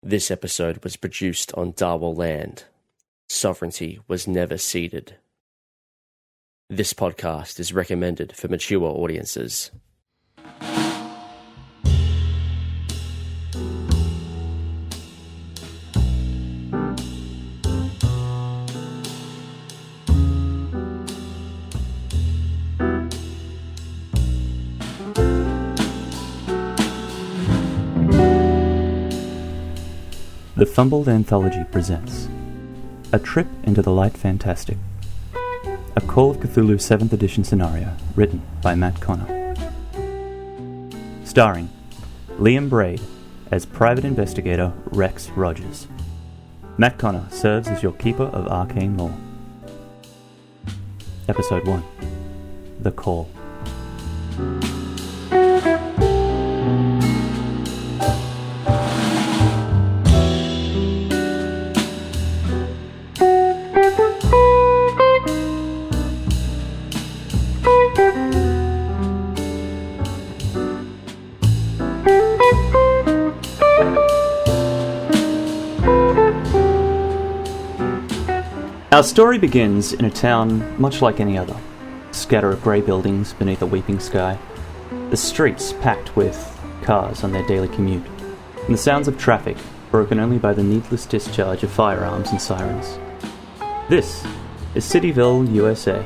This episode was produced on Darwell land. Sovereignty was never ceded. This podcast is recommended for mature audiences. The Fumbled Anthology presents A Trip into the Light Fantastic, a Call of Cthulhu 7th edition scenario written by Matt Connor. Starring Liam Braid as Private Investigator Rex Rogers. Matt Connor serves as your Keeper of Arcane Lore. Episode 1, The Call. Our story begins in a town much like any other. A scatter of grey buildings beneath a weeping sky. The streets packed with cars on their daily commute. And the sounds of traffic broken only by the needless discharge of firearms and sirens. This is Cityville, USA.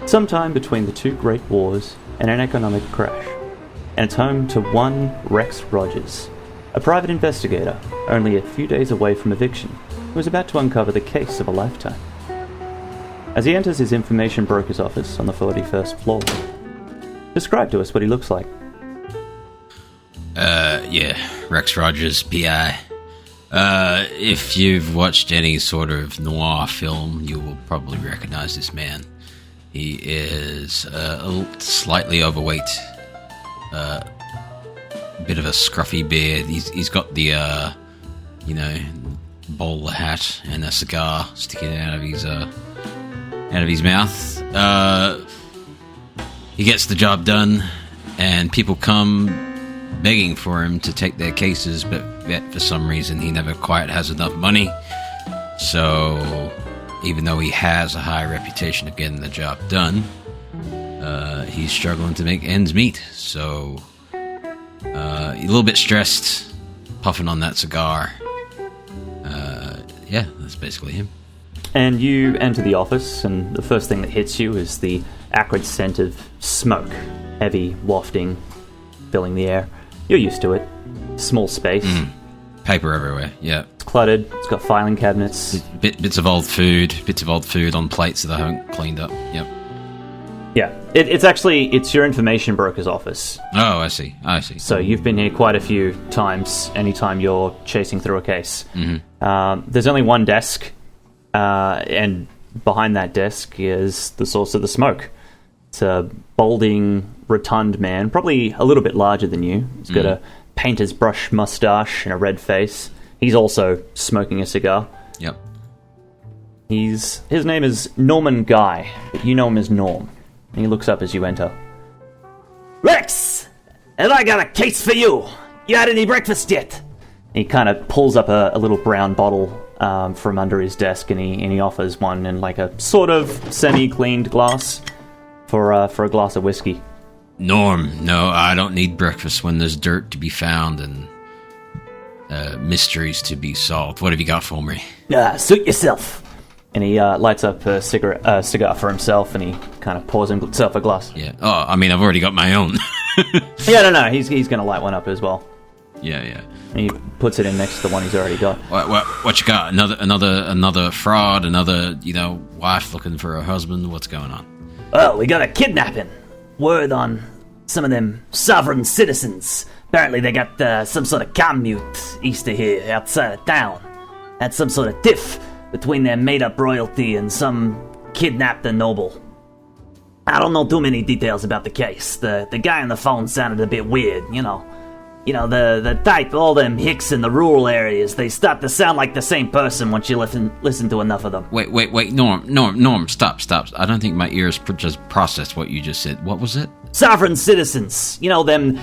Sometime between the two great wars and an economic crash. And it's home to one Rex Rogers, a private investigator only a few days away from eviction, who was about to uncover the case of a lifetime. As he enters his information broker's office on the 41st floor, describe to us what he looks like. Rex Rogers, PI. If you've watched any sort of noir film, you will probably recognize this man. He is slightly overweight, a bit of a scruffy beard. He's got the, bowler hat and a cigar sticking out of his mouth. He gets the job done, and people come begging for him to take their cases, but yet for some reason he never quite has enough money. So even though he has a high reputation of getting the job done, he's struggling to make ends meet. So a little bit stressed, puffing on that cigar. That's basically him. And you enter the office, and the first thing that hits you is the acrid scent of smoke, heavy, wafting, filling the air. You're used to it. Small space. Paper everywhere, yeah. It's cluttered, it's got filing cabinets. Bits of old food on plates that I haven't cleaned up, yep. Yeah, it's your information broker's office. Oh, I see. So you've been here quite a few times, anytime you're chasing through a case. Mm-hmm. There's only one desk, and behind that desk is the source of the smoke. It's a balding, rotund man, probably a little bit larger than you. He's got a painter's brush mustache and a red face. He's also smoking a cigar. Yep. His name is Norman Guy, but you know him as Norm. And he looks up as you enter. Rex! Have I got a case for you? You had any breakfast yet? He kind of pulls up a little brown bottle from under his desk, and he offers one in like a sort of semi-cleaned glass for a glass of whiskey. Norm, no, I don't need breakfast when there's dirt to be found and mysteries to be solved. What have you got for me? Suit yourself. And he lights up a cigar for himself, and he kind of pours himself a glass. Yeah. Oh, I mean, I've already got my own. No. He's going to light one up as well. Yeah. And he puts it in next to the one he's already got. What you got? Another fraud? Another, wife looking for her husband? What's going on? Well, we got a kidnapping. Word on some of them sovereign citizens. Apparently they got some sort of commute east of here, outside of town. Had some sort of tiff between their made-up royalty and some kidnapped a noble. I don't know too many details about the case. The guy on the phone sounded a bit weird, the type, all them hicks in the rural areas, they start to sound like the same person once you listen to enough of them. Wait, Norm, stop. I don't think my ears just processed what you just said. What was it? Sovereign citizens. Them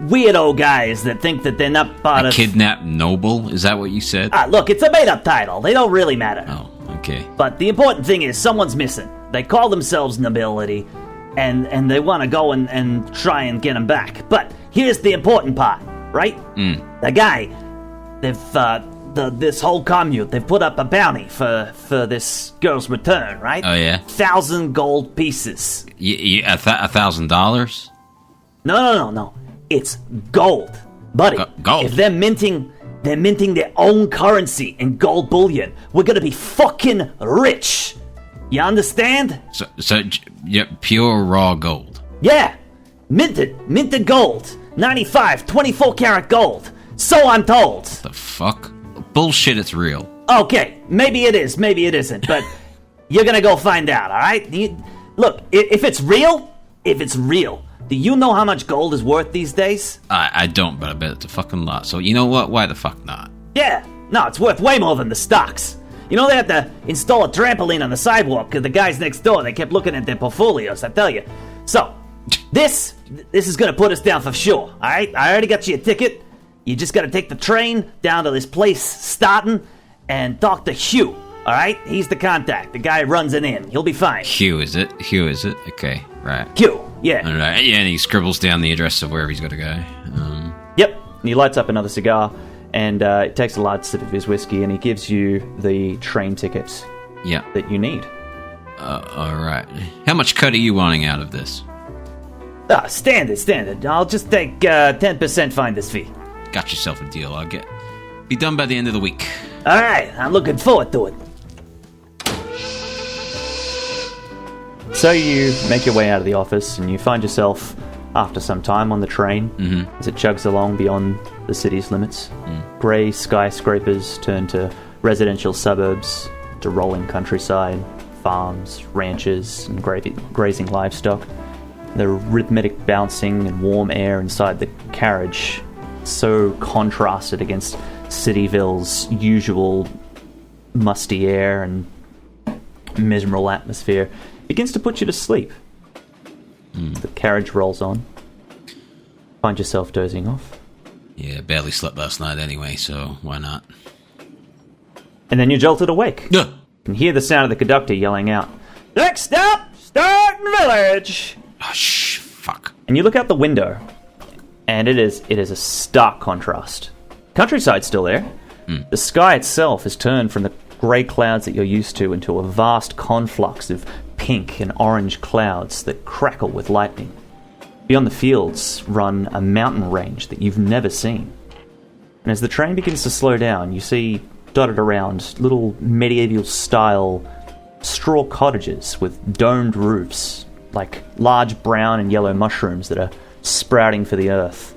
weirdo guys that think that they're not part of... Kidnapped noble? Is that what you said? Look, it's a made-up title. They don't really matter. Oh, okay. But the important thing is someone's missing. They call themselves nobility, and they want to go and try and get him back. But here's the important part, right? The guy, this whole commune, they've put up a bounty for this girl's return, right? Oh, yeah? 1,000 gold pieces. $1,000? No. It's gold. Buddy, gold? If they're minting their own currency in gold bullion, we're gonna be fucking rich. You understand? So pure raw gold. Yeah. Minted gold. 95, 24 karat gold. So I'm told. The fuck? Bullshit, it's real. Okay, maybe it is, maybe it isn't, but you're gonna go find out, alright? Look, if it's real, do you know how much gold is worth these days? I don't, but I bet it's a fucking lot. So you know what? Why the fuck not? Yeah, no, it's worth way more than the stocks. They have to install a trampoline on the sidewalk because the guys next door, they kept looking at their portfolios, I tell you. So, this is gonna put us down for sure, alright? I already got you a ticket. You just gotta take the train down to this place, Staten, and talk to Hugh, alright? He's the contact, the guy who runs it in. He'll be fine. Hugh, is it? Okay, right. Hugh, yeah. All right, yeah, and he scribbles down the address of wherever he's got to go. Yep. And he lights up another cigar, and he takes a large sip of his whiskey, and he gives you the train tickets that you need. All right. How much cut are you wanting out of this? Standard. I'll just take 10% finder's fee. Got yourself a deal. Be done by the end of the week. All right, I'm looking forward to it. So you make your way out of the office, and you find yourself, after some time, on the train as it chugs along beyond the city's limits. Grey skyscrapers turn to residential suburbs, to rolling countryside, farms, ranches, and grazing livestock. The rhythmic bouncing and warm air inside the carriage, so contrasted against Cityville's usual musty air and miserable atmosphere, begins to put you to sleep. The carriage rolls on. Find yourself dozing off. Yeah, barely slept last night anyway, so why not? And then you're jolted awake. Yeah. You can hear the sound of the conductor yelling out, "Next stop, Staten Village!" Oh, shh, fuck. And you look out the window, and it is a stark contrast. Countryside's still there. The sky itself has turned from the grey clouds that you're used to into a vast conflux of pink and orange clouds that crackle with lightning. Beyond the fields run a mountain range that you've never seen. And as the train begins to slow down, you see dotted around little medieval-style straw cottages with domed roofs, like large brown and yellow mushrooms that are sprouting for the earth.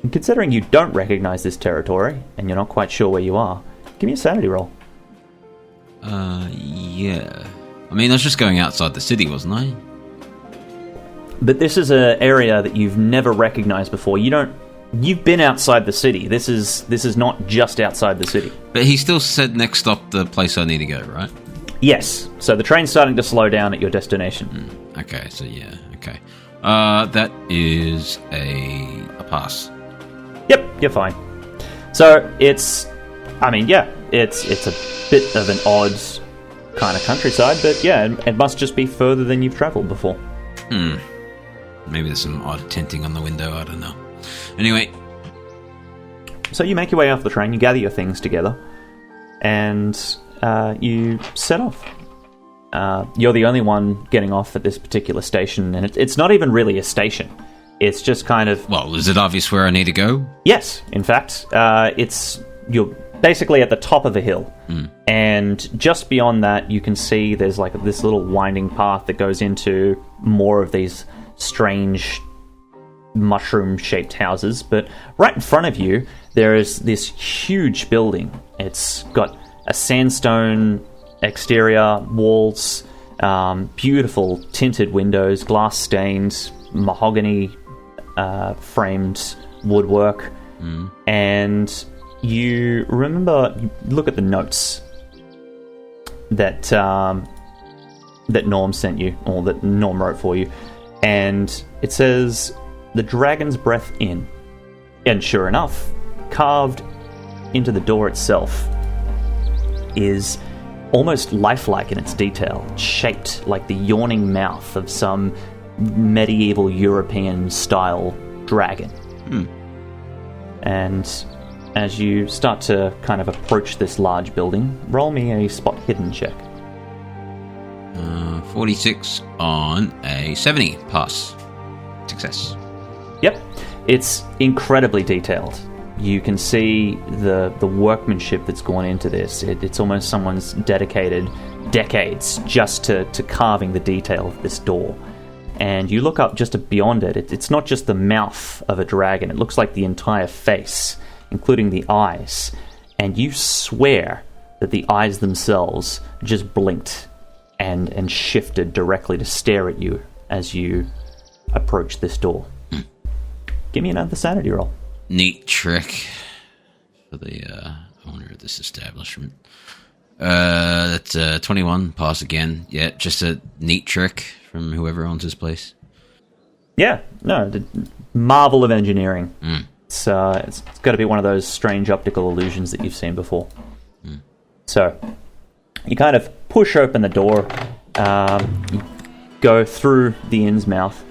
And considering you don't recognize this territory, and you're not quite sure where you are, give me a sanity roll. Yeah. I mean, I was just going outside the city, wasn't I? But this is an area that you've never recognized before. You've been outside the city. This is not just outside the city. But he still said next stop the place I need to go, right? Yes. So the train's starting to slow down at your destination. Okay, so yeah, okay. That is a pass. Yep, you're fine. So it's a bit of an odd kind of countryside, but yeah, it must just be further than you've travelled before. Maybe there's some odd tinting on the window, I don't know. Anyway. So you make your way off the train, you gather your things together, and you set off. You're the only one getting off at this particular station, and it's not even really a station. It's just kind of... Well, is it obvious where I need to go? Yes, in fact. You're basically at the top of a hill. And just beyond that, you can see there's like this little winding path that goes into more of these strange mushroom-shaped houses. But right in front of you, there is this huge building. It's got a sandstone exterior, walls, beautiful tinted windows, glass stained, mahogany framed woodwork. And you remember, you look at the notes that that Norm sent you, or that Norm wrote for you, and it says, "The Dragon's Breath Inn." And sure enough, carved into the door itself is almost lifelike in its detail, shaped like the yawning mouth of some medieval European-style dragon. And as you start to kind of approach this large building, roll me a spot hidden check. 46 on a 70. Pass. Success. Yep. It's incredibly detailed. You can see the workmanship that's gone into this. It's almost someone's dedicated decades just to carving the detail of this door. And you look up just beyond it. It's not just the mouth of a dragon. It looks like the entire face, including the eyes. And you swear that the eyes themselves just blinked and shifted directly to stare at you as you approach this door. Give me another sanity roll. Neat trick for the owner of this establishment. That's 21. Pass again. Yeah, just a neat trick from whoever owns this place. Yeah, no, the marvel of engineering. It's got to be one of those strange optical illusions that you've seen before. So, you kind of push open the door, you go through the inn's mouth,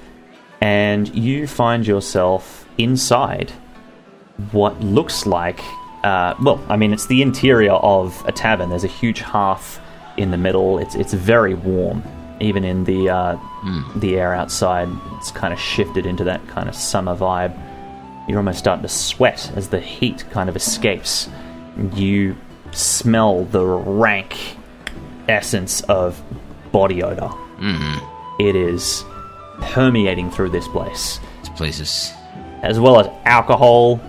and you find yourself inside what looks like, it's the interior of a tavern. There's a huge hearth in the middle. It's very warm. Even in the air outside, it's kind of shifted into that kind of summer vibe. You're almost starting to sweat as the heat kind of escapes. You smell the rank essence of body odor. It is permeating through this place. This place is... As well as alcohol.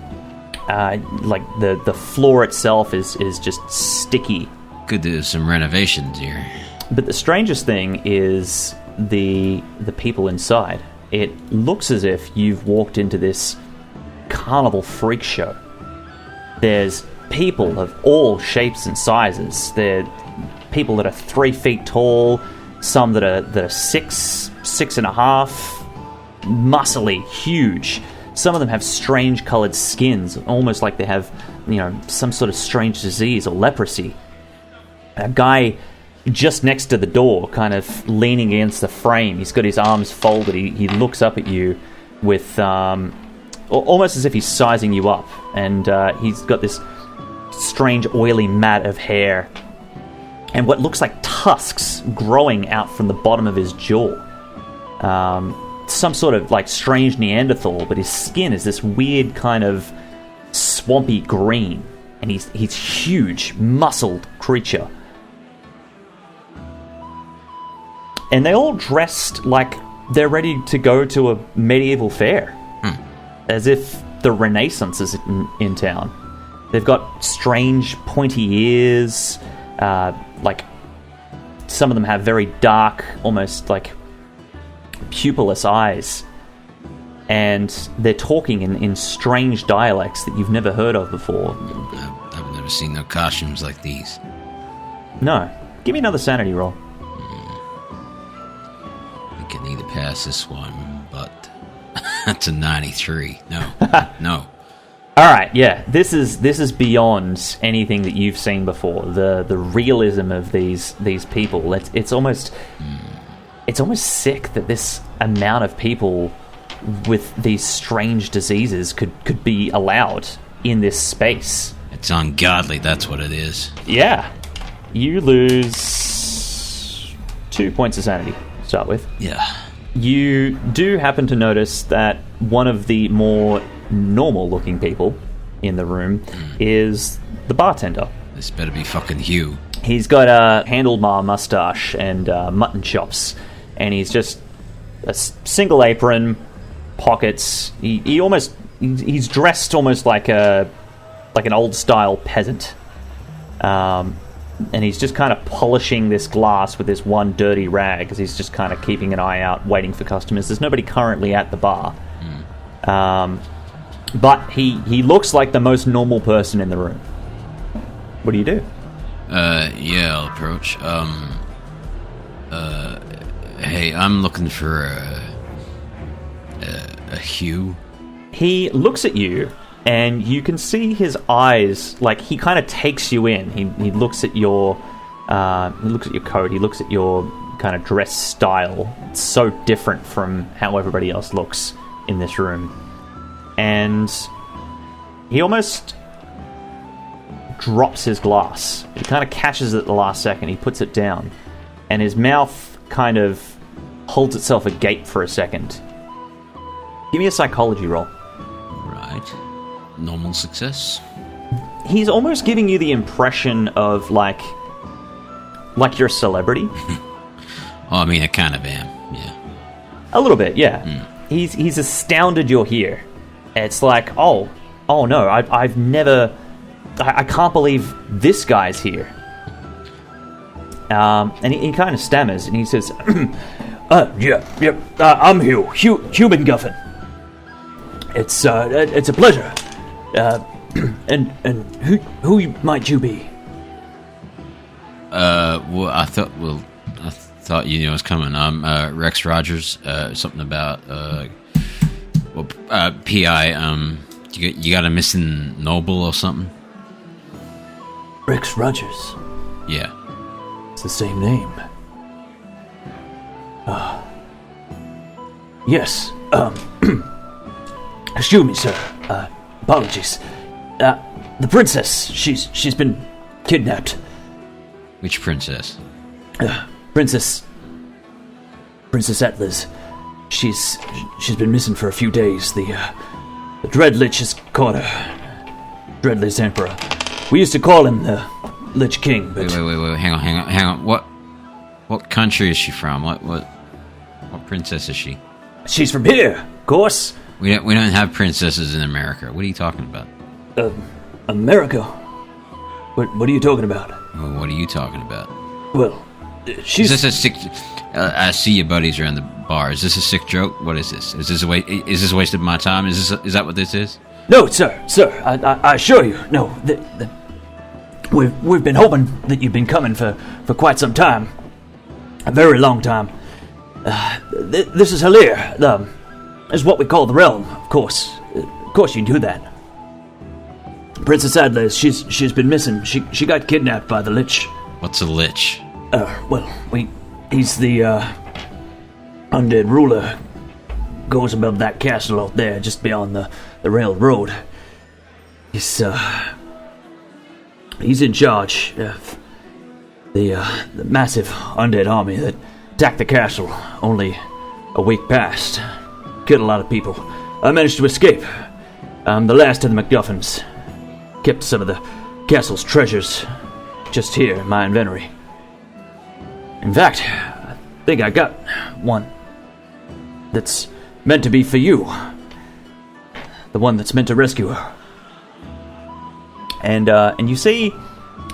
Like the floor itself is just sticky. Could do some renovations here. But the strangest thing is the people inside. It looks as if you've walked into this carnival freak show. There's people of all shapes and sizes. There are people that are 3 feet tall, some that are 6.5, muscly, huge. Some of them have strange coloured skins, almost like they have, some sort of strange disease or leprosy. A guy just next to the door, kind of leaning against the frame, he's got his arms folded. He looks up at you with almost as if he's sizing you up, and he's got this strange oily mat of hair and what looks like tusks growing out from the bottom of his jaw. Some sort of like strange Neanderthal, but his skin is this weird kind of swampy green, and he's huge, muscled creature. And they all dressed like they're ready to go to a medieval fair. As if the Renaissance is in town. They've got strange pointy ears, like some of them have very dark, almost like pupilless eyes. And they're talking in strange dialects that you've never heard of before. I've never seen no costumes like these. No. Give me another sanity roll. I can either pass this one, but that's a 93. No. No. All right, yeah. This is beyond anything that you've seen before. The realism of these people. It's almost sick that this amount of people with these strange diseases could be allowed in this space. It's ungodly, that's what it is. Yeah. You lose 2 points of sanity to start with. Yeah. You do happen to notice that one of the more normal-looking people in the room is the bartender. This better be fucking Hugh. He's got a handlebar mustache and mutton chops, and he's just a single apron, pockets. He's dressed almost like an old-style peasant. And he's just kind of polishing this glass with this one dirty rag, because he's just kind of keeping an eye out, waiting for customers. There's nobody currently at the bar. But he looks like the most normal person in the room. What do you do? Yeah, I'll approach. Hey, I'm looking for a Hugh. He looks at you, and you can see his eyes. Like, he kind of takes you in. He looks at your coat. He looks at your kind of dress style. It's so different from how everybody else looks in this room. And he almost drops his glass. He kind of catches it at the last second. He puts it down, and his mouth kind of holds itself agape for a second. Give me a psychology roll. Right. Normal success. He's almost giving you the impression of like you're a celebrity. Oh, I mean, I kind of am. Yeah. A little bit, yeah. He's astounded you're here. It's like, oh no, I've never. I can't believe this guy's here. And he kind of stammers, and he says, I'm Hugh McGuffin. It's a pleasure. And who might you be? Well, I thought you knew I was coming. I'm Rex Rogers. Something about PI. You got a missing noble or something? Rex Rogers. Yeah. It's the same name. Yes. Excuse me, sir. Apologies. The princess. She's been kidnapped. Which princess? Princess Atlas. She's been missing for a few days. The Dread Lich has caught her. Dread Lich Emperor. We used to call him the Lich King, but... Wait, hang on. What country is she from? What princess is she? She's from here, of course. We don't have princesses in America. What are you talking about? America? What are you talking about? Well, what are you talking about? Well, she's... Is this a sick... I see your buddies around the bar. Is this a sick joke? What is this? Is this a waste of my time? Is that what this is? No, sir. I assure you, no. We've been hoping that you've been coming for quite some time, a very long time. This is Halir. Is what we call the realm, of course. Of course, you knew that. Princess Atlas, she's been missing. She got kidnapped by the Lich. What's a Lich? He's the undead ruler. Goes above that castle out there, just beyond the railroad. He's in charge of the massive undead army that attacked the castle only a week past. Killed a lot of people. I managed to escape. I'm the last of the MacGuffins. Kept some of the castle's treasures just here in my inventory. In fact, I think I got one that's meant to be for you. The one that's meant to rescue her. And you see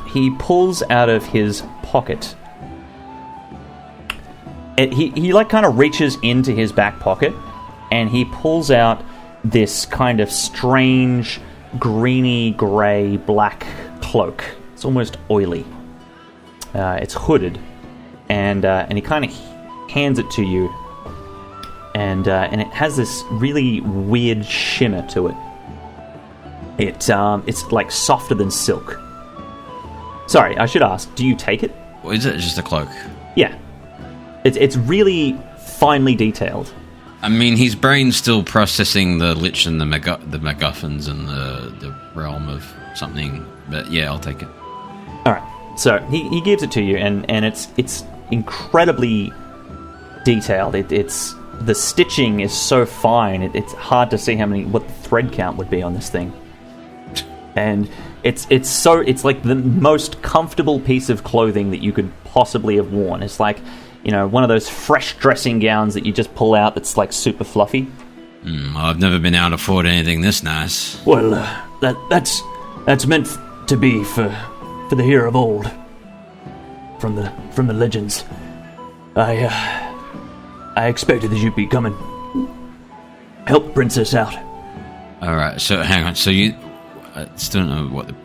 he pulls out of his pocket. He like kind of reaches into his back pocket, and he pulls out this kind of strange greeny grey black cloak. It's almost oily. It's hooded, and he kind of hands it to you, and it has this really weird shimmer to it. It's like softer than silk. Sorry, I should ask, do you take it? Or is it just a cloak? Yeah. It's really finely detailed. I mean, his brain's still processing the Lich and the MacGuffins and the realm of something. But yeah, I'll take it. Alright, so he gives it to you, and it's incredibly detailed. It's the stitching is so fine, it's hard to see what the thread count would be on this thing. And it's like the most comfortable piece of clothing that you could possibly have worn. It's like, one of those fresh dressing gowns that you just pull out that's like super fluffy. I've never been able to afford anything this nice. Well, that's meant to be for the hero of old. From the legends. I expected that you'd be coming. help the princess out. Alright, so hang on. So I still don't know what the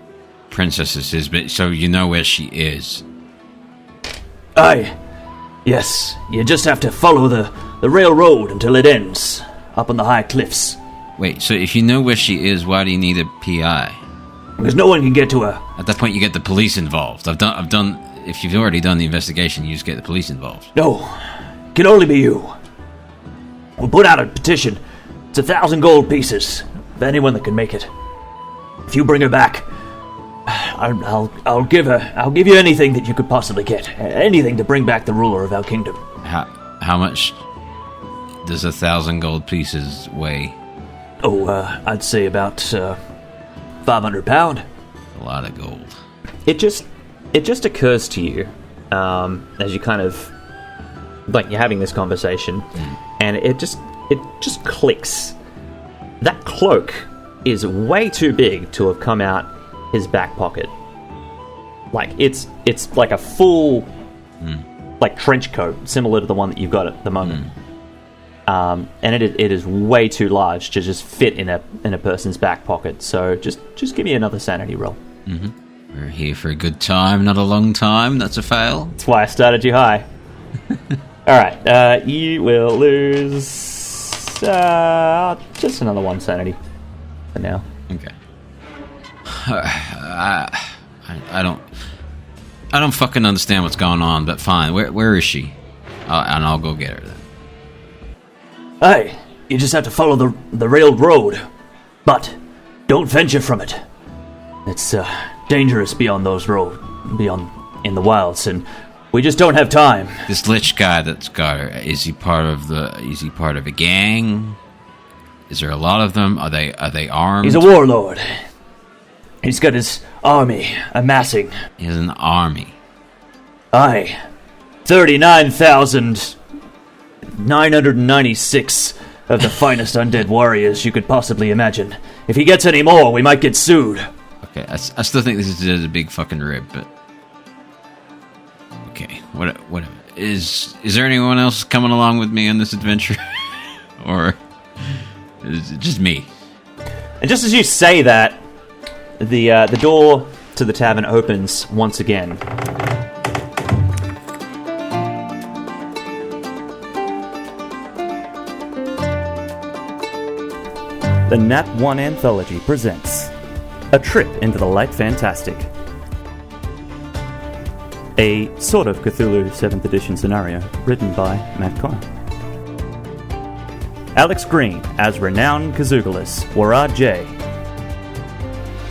princess is, but so you know where she is? Aye. Yes, you just have to follow the railroad until it ends, up on the high cliffs. Wait, so if you know where she is, why do you need a PI? Because no one can get to her. At that point, you get the police involved. I've done. If you've already done the investigation, you just get the police involved. No, it can only be you. We'll put out a petition. It's 1,000 gold pieces for anyone that can make it. If you bring her back, I'll give you anything that you could possibly get. Anything to bring back the ruler of our kingdom. How much does 1,000 gold pieces weigh? Oh, I'd say about £500. A lot of gold. It just occurs to you as you kind of like you're having this conversation, and it just clicks. That cloak is way too big to have come out his back pocket. Like it's like a full like trench coat, similar to the one that you've got at the moment. And it is way too large to just fit in a person's back pocket. So just give me another sanity roll. We're here for a good time, not a long time. That's a fail. That's why I started you high. All right, you will lose just another one sanity for now. Okay. I don't fucking understand what's going on, but fine. Where is she? And I'll go get her then. Hey, you just have to follow the railroad, but don't venture from it. It's dangerous beyond those roads, beyond in the wilds, and we just don't have time. This lich guy that's got her, is he part of a gang? Is there a lot of them? Are they armed? He's a warlord. He's got his army amassing. He has an army. Aye. 39,996 of the finest undead warriors you could possibly imagine. If he gets any more, we might get sued. Okay, I still think this is a big fucking rib, but... Okay, whatever. Is there anyone else coming along with me on this adventure? Or is it just me? And just as you say that, the door to the tavern opens once again. The Nat 1 Anthology presents A Trip into the Light Fantastic. A sort of Cthulhu 7th edition scenario written by Matt Connor. Alex Green as renowned Kazoogalis, Warad J.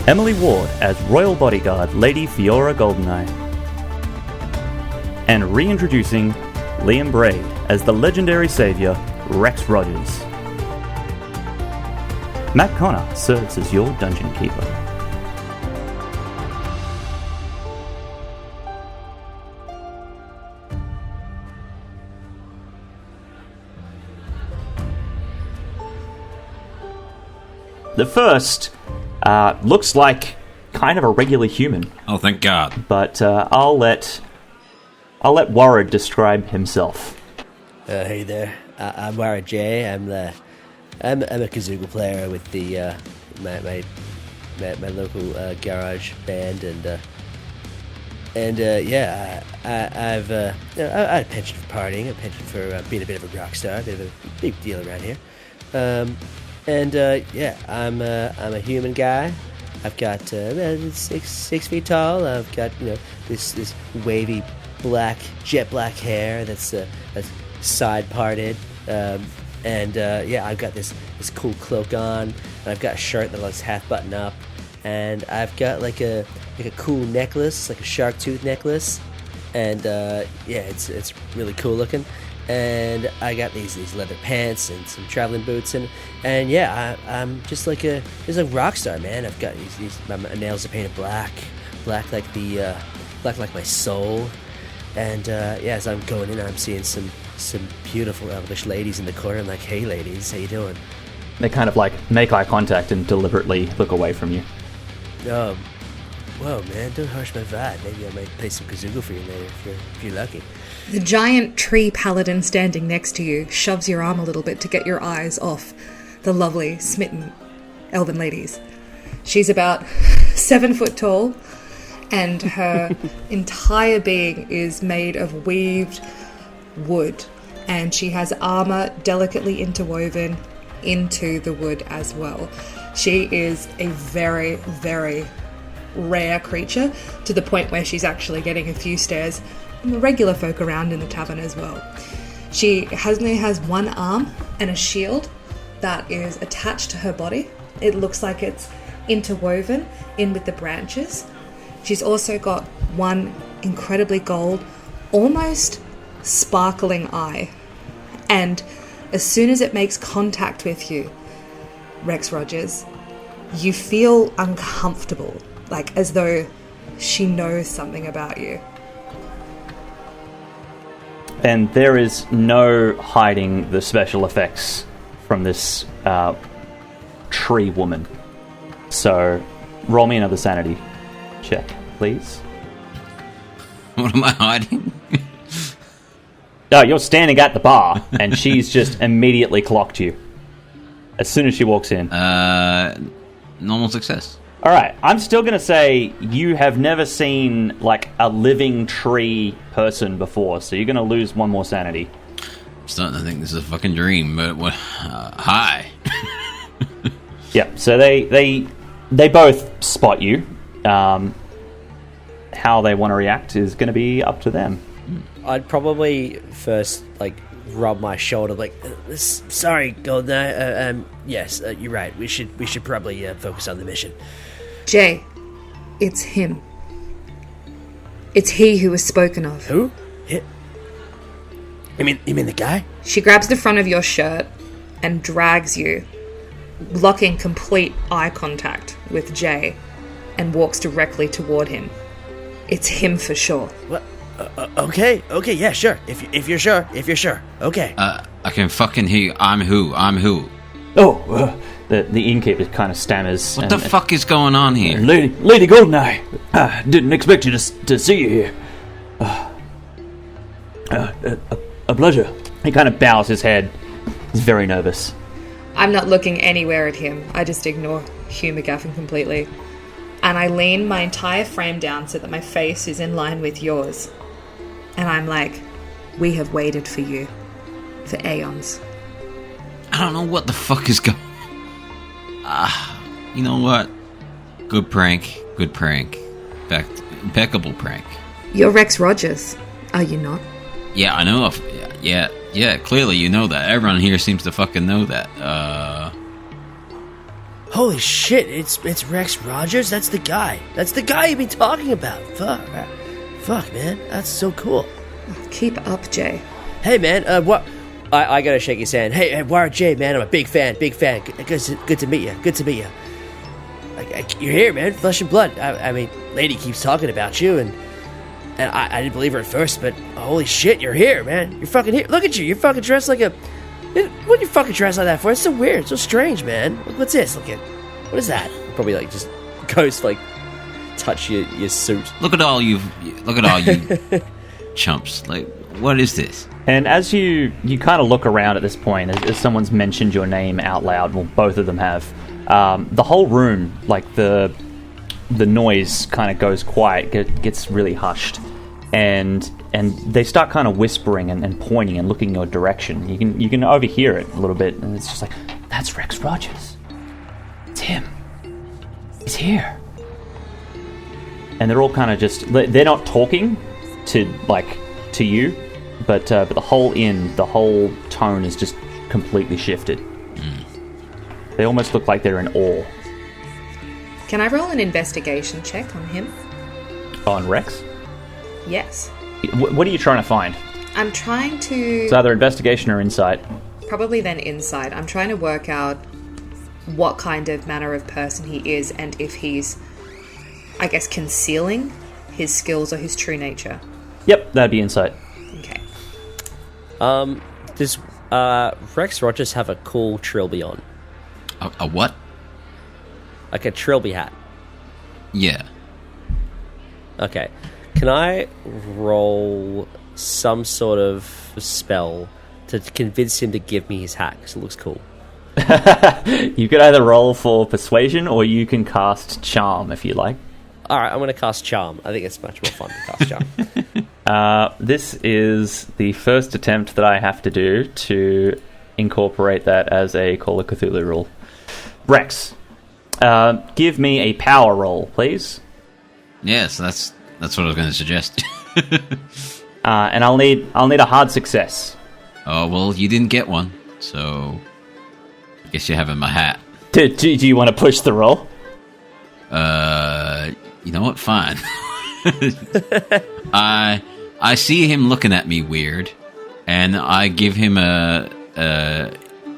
Emily Ward as royal bodyguard Lady Fiora Goldeneye. And reintroducing Liam Braid as the legendary savior Rex Rogers. Matt Connor serves as your dungeon keeper. The first looks like kind of a regular human. Oh, thank God. But I'll let Warad describe himself. Hey there, I'm Warad J. I'm a kazooga player with the my local garage band, and yeah, I've I had a penchant for partying, a penchant for being a bit of a rock star, a bit of a big deal around here. Yeah, I'm a human guy. I've got 6 feet tall. I've got this wavy jet black hair that's side parted. Yeah, I've got this cool cloak on, and I've got a shirt that looks half buttoned up, and I've got like a cool necklace, like a shark tooth necklace, and yeah, it's really cool looking. And I got these leather pants and some traveling boots, and yeah, I'm just like a rock star, man. I've got my nails are painted black like black like my soul, and yeah, as I'm going in, I'm seeing some beautiful elvish ladies in the corner. I'm like, hey ladies, how you doing? They kind of like make eye contact and deliberately look away from you. Whoa, man, don't harsh my vibe. Maybe I might play some kazooga for you later if you're lucky. The giant tree paladin standing next to you shoves your arm a little bit to get your eyes off the lovely, smitten elven ladies. She's about 7 foot tall, and her entire being is made of weaved wood, and she has armor delicately interwoven into the wood as well. She is a very, very rare creature, to the point where she's actually getting a few stares from the regular folk around in the tavern as well. She only has one arm and a shield that is attached to her body. It looks like it's interwoven in with the branches. She's also got one incredibly gold, almost sparkling eye. And as soon as it makes contact with you, Rex Rogers, you feel uncomfortable, like as though she knows something about you. And there is no hiding the special effects from this tree woman. So, roll me another sanity check, please. What am I hiding? No, you're standing at the bar, and she's just immediately clocked you as soon as she walks in. Normal success. All right, I'm still going to say you have never seen, like, a living tree person before, so you're going to lose one more sanity. I'm starting to think this is a fucking dream, but what? Hi. Yeah, so they both spot you. How they want to react is going to be up to them. I'd probably first, like, rub my shoulder, like, sorry, Golden. Yes, you're right. We should probably focus on the mission. Jay, it's him. It's he who was spoken of. Who? You mean the guy? She grabs the front of your shirt and drags you, locking complete eye contact with Jay, and walks directly toward him. It's him for sure. What? Okay, yeah, sure. If you're sure, okay. I can fucking hear you. I'm who? Oh, the innkeeper kind of stammers. What the fuck is going on here? Lady Goldeneye, didn't expect you to see you here. A pleasure. He kind of bows his head. He's very nervous. I'm not looking anywhere at him. I just ignore Hugh McGaffin completely. And I lean my entire frame down so that my face is in line with yours. And I'm like, we have waited for you for aeons. I don't know what the fuck is going. You know what? Good prank. Impeccable prank. You're Rex Rogers, are you not? Yeah, I know. Yeah. Clearly, you know that. Everyone here seems to fucking know that. Holy shit! It's Rex Rogers. That's the guy. You've been talking about. Fuck, man. That's so cool. Keep up, Jay. Hey, man. What? I gotta shake his hand. Hey, Wire Jay, man. I'm a big fan. Good to meet you. You're here, man. Flesh and blood. I mean, lady keeps talking about you, and I didn't believe her at first, but holy shit, you're here, man. You're fucking here. Look at you. You're fucking dressed like a... What are you fucking dressed like that for? It's so weird. It's so strange, man. What's this? Look at... What is that? Probably, like, just goes, like, touch your suit. Look at all you chumps. Like, what is this? And as you kind of look around at this point, as someone's mentioned your name out loud, well, both of them have, the whole room, like, the noise kind of goes quiet, gets really hushed. And they start kind of whispering and pointing and looking your direction. You can overhear it a little bit, and it's just like, that's Rex Rogers. It's him. He's here. And they're all kind of just, they're not talking to you, but the whole tone is just completely shifted. They almost look like they're in awe. Can I roll an investigation check on him? On Rex? Yes. What are you trying to find? I'm trying to... It's either investigation or insight. Probably then insight. I'm trying to work out what kind of manner of person he is and if he's, I guess, concealing his skills or his true nature. Yep, that'd be insight. Okay. Does Rex Rogers have a cool trilby on? A what? Like a trilby hat? Yeah. Okay. Can I roll some sort of spell to convince him to give me his hat? Because it looks cool. You could either roll for persuasion or you can cast charm if you like. All right, I'm going to cast charm. I think it's much more fun to cast charm. This is the first attempt that I have to do to incorporate that as a Call of Cthulhu rule. Rex, give me a power roll, please. Yes, that's what I was going to suggest. And I'll need a hard success. Oh, well, you didn't get one, so I guess you have in my hat. Do you want to push the roll? You know what? Fine. I see him looking at me weird, and I give him a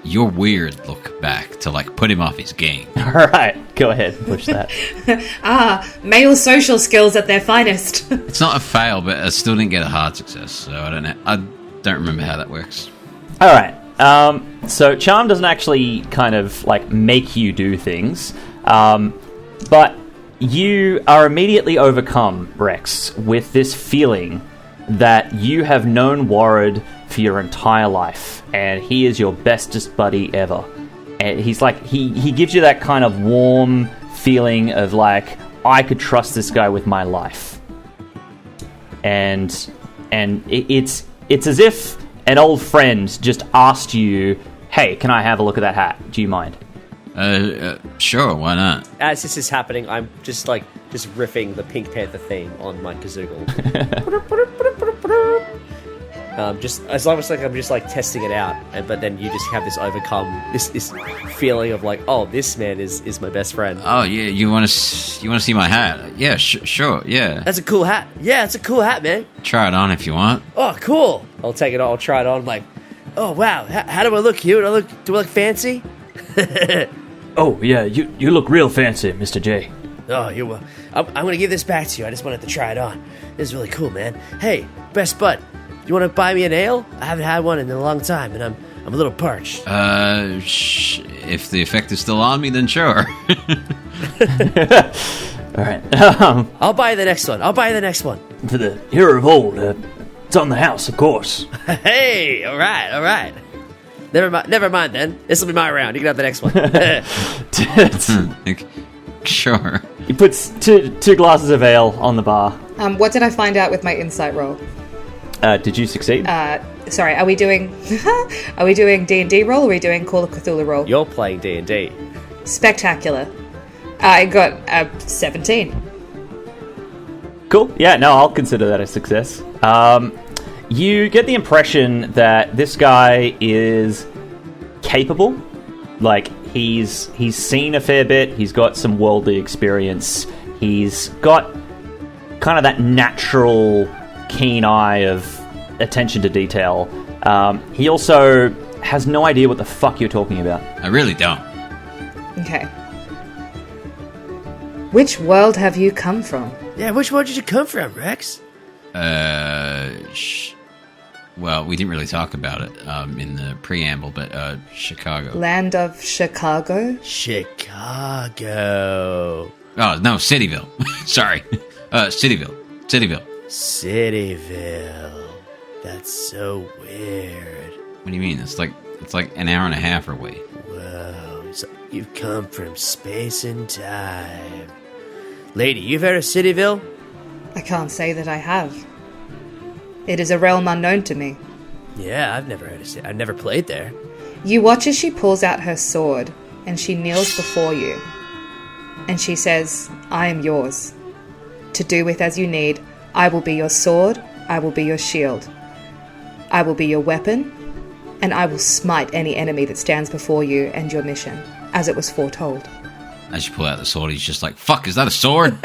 you're weird look back to like put him off his game. All right, go ahead, push that. Male social skills at their finest. It's not a fail, but I still didn't get a hard success, so I don't know. I don't remember how that works. All right. So charm doesn't actually kind of like make you do things, but you are immediately overcome, Rex, with this feeling that you have known Warred for your entire life, and he is your bestest buddy ever. And he's like, he gives you that kind of warm feeling of like, I could trust this guy with my life. And it's as if an old friend just asked you, hey, can I have a look at that hat? Do you mind? Sure, why not? As this is happening, I'm just riffing the Pink Panther theme on my kazoogle. Just as long as I'm just testing it out, but then you just have this overcome this feeling of like, oh, this man is my best friend. Oh yeah, you want to see my hat? Yeah, sure, yeah. That's a cool hat. Yeah, it's a cool hat, man. Try it on if you want. Oh, cool. I'll take it on. I'll try it on. I'm like, oh wow, how do I look? Do I look fancy? Oh yeah, you look real fancy, Mr. J. Oh, you're well. I'm gonna give this back to you. I just wanted to try it on. This is really cool, man. Hey, best bud, you want to buy me an ale? I haven't had one in a long time, and I'm a little parched. If the effect is still on me, then sure. All right. I'll buy the next one. For the hero of old, it's on the house, of course. Hey, all right. Never mind then. This will be my round. You can have the next one. Sure. He puts two glasses of ale on the bar. What did I find out with my insight roll? Did you succeed? Sorry, are we doing D&D roll or are we doing Call of Cthulhu roll? You're playing D&D. Spectacular. I got a 17. Cool. Yeah, no, I'll consider that a success. You get the impression that this guy is capable. Like, he's seen a fair bit. He's got some worldly experience. He's got kind of that natural keen eye of attention to detail. He also has no idea what the fuck you're talking about. I really don't. Okay. Which world have you come from? Yeah, which world did you come from, Rex? Well, we didn't really talk about it in the preamble, but Chicago. Land of Chicago? Chicago. Oh, no, Cityville. Sorry. Cityville. Cityville. That's so weird. What do you mean? It's like an hour and a half away. Whoa. So you've come from space and time. Lady, you've heard of Cityville? I can't say that I have. It is a realm unknown to me. Yeah, I've never heard of it. I've never played there. You watch as she pulls out her sword, and she kneels before you. And she says, I am yours. To do with as you need, I will be your sword, I will be your shield. I will be your weapon, and I will smite any enemy that stands before you and your mission, as it was foretold. As you pull out the sword, he's just like, fuck, is that a sword?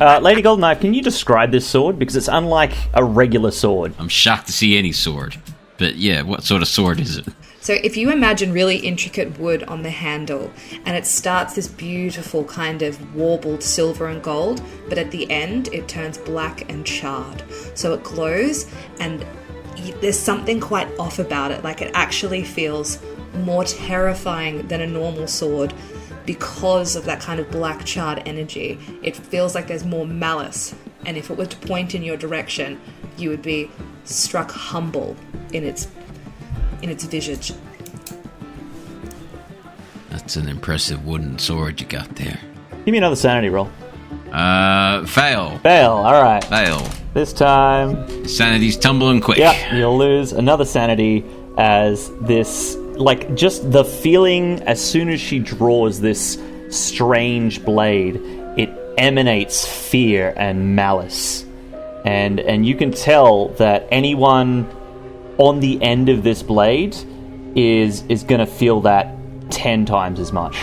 Lady Goldenknife, can you describe this sword? Because it's unlike a regular sword. I'm shocked to see any sword. But yeah, what sort of sword is it? So if you imagine really intricate wood on the handle, and it starts this beautiful kind of warbled silver and gold, but at the end it turns black and charred. So it glows, and there's something quite off about it. Like, it actually feels more terrifying than a normal sword because of that kind of black charred energy. It feels like there's more malice, and if it were to point in your direction, you would be struck humble in its visage. It's an impressive wooden sword you got there. Give me another sanity roll. Fail. Fail, alright. Fail. This time... Sanity's tumbling quick. Yep, you'll lose another sanity as this... Like, just the feeling as soon as she draws this strange blade, it emanates fear and malice. And you can tell that anyone on the end of this blade is going to feel that 10 times as much.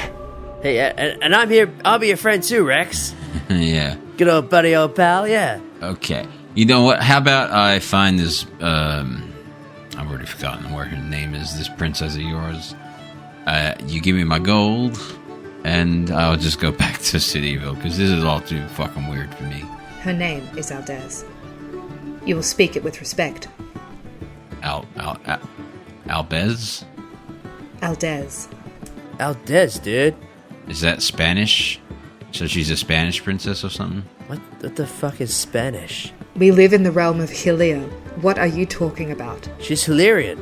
Hey, and I'm here. I'll be your friend too, Rex. Yeah. Good old buddy, old pal, yeah. Okay. You know what? How about I find this, I've already forgotten what her name is, this princess of yours. You give me my gold, and I'll just go back to Cityville, because this is all too fucking weird for me. Her name is Aldez. You will speak it with respect. Albez? Aldez. Aldez, dude. Is that Spanish? So she's a Spanish princess or something? What the fuck is Spanish? We live in the realm of Hylia. What are you talking about? She's Hilarion.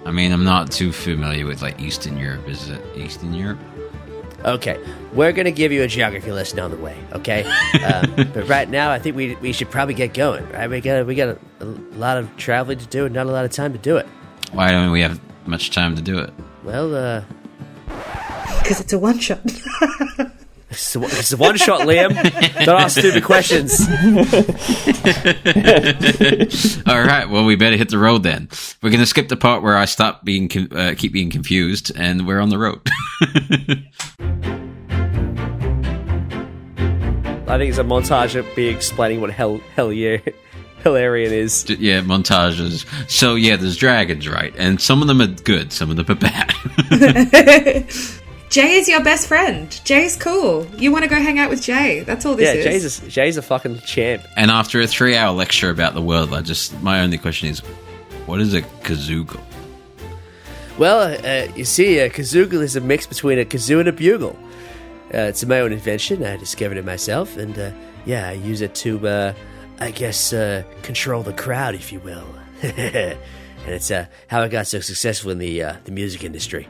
I mean, I'm not too familiar with, like, Eastern Europe. Is it Eastern Europe? Okay, we're gonna give you a geography lesson on the way, okay? But right now, I think we should probably get going, right? We got a lot of traveling to do and not a lot of time to do it. Why don't we have much time to do it? Well, Because it's a one-shot. it's a one-shot, Liam. Don't ask stupid questions. All right, well, we better hit the road then. We're going to skip the part where I stop being keep being confused, and we're on the road. I think it's a montage of me explaining what Hilarion is. Yeah, montages. So, yeah, there's dragons, right? And some of them are good, some of them are bad. Jay is your best friend. Jay's cool. You want to go hang out with Jay. That's all this is. Jay's a fucking champ. And after a 3-hour lecture about the world, my only question is, what is a kazoogle? Well, you see, a kazoogle is a mix between a kazoo and a bugle. It's my own invention. I discovered it myself, and I use it to, control the crowd, if you will. And it's how I got so successful in the music industry.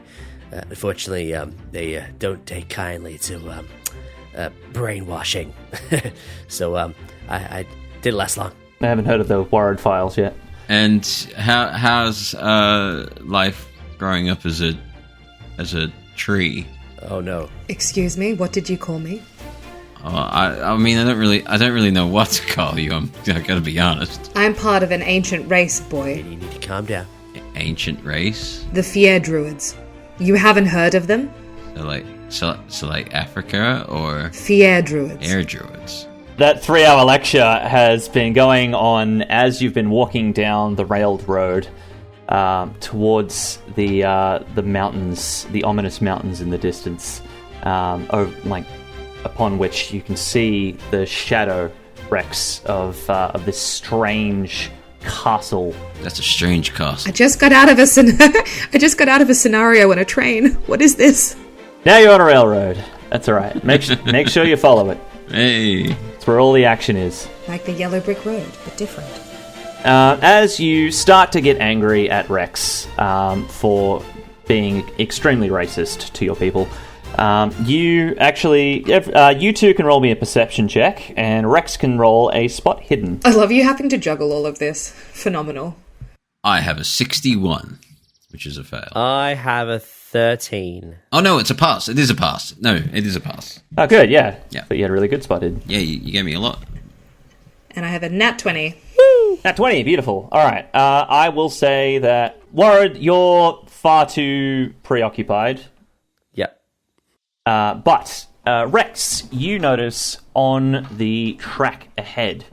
Unfortunately, they don't take kindly to brainwashing. So I didn't last long. I haven't heard of the Warred Files yet. And how's life growing up as a tree? Oh no! Excuse me. What did you call me? I mean, I don't really know what to call you. I gotta be honest. I'm part of an ancient race, boy. You need to calm down. Ancient race? The Fier Druids. You haven't heard of them? So like Africa or Fier Druids. Air Druids. That 3-hour lecture has been going on as you've been walking down the railed road towards the mountains, the ominous mountains in the distance, upon which you can see the shadow wrecks of this strange castle. That's a strange castle. I just got out of a scenario on a train. What is this? Now you're on a railroad. That's all right. Make sure you follow it. Hey, it's where all the action is. Like the yellow brick road, but different. As you start to get angry at Rex for being extremely racist to your people, you two can roll me a perception check, and Rex can roll a spot hidden. I love you having to juggle all of this. Phenomenal. I have a 61, which is a fail. I have a 13. Oh no, it's a pass. It is a pass. No, it is a pass. Oh, good, yeah. Yeah. But you had a really good spot hidden. Yeah, you gave me a lot. And I have a nat 20. Woo! Nat 20, beautiful. All right, I will say that, Warren, you're far too preoccupied. Yep. But Rex, you notice on the track ahead,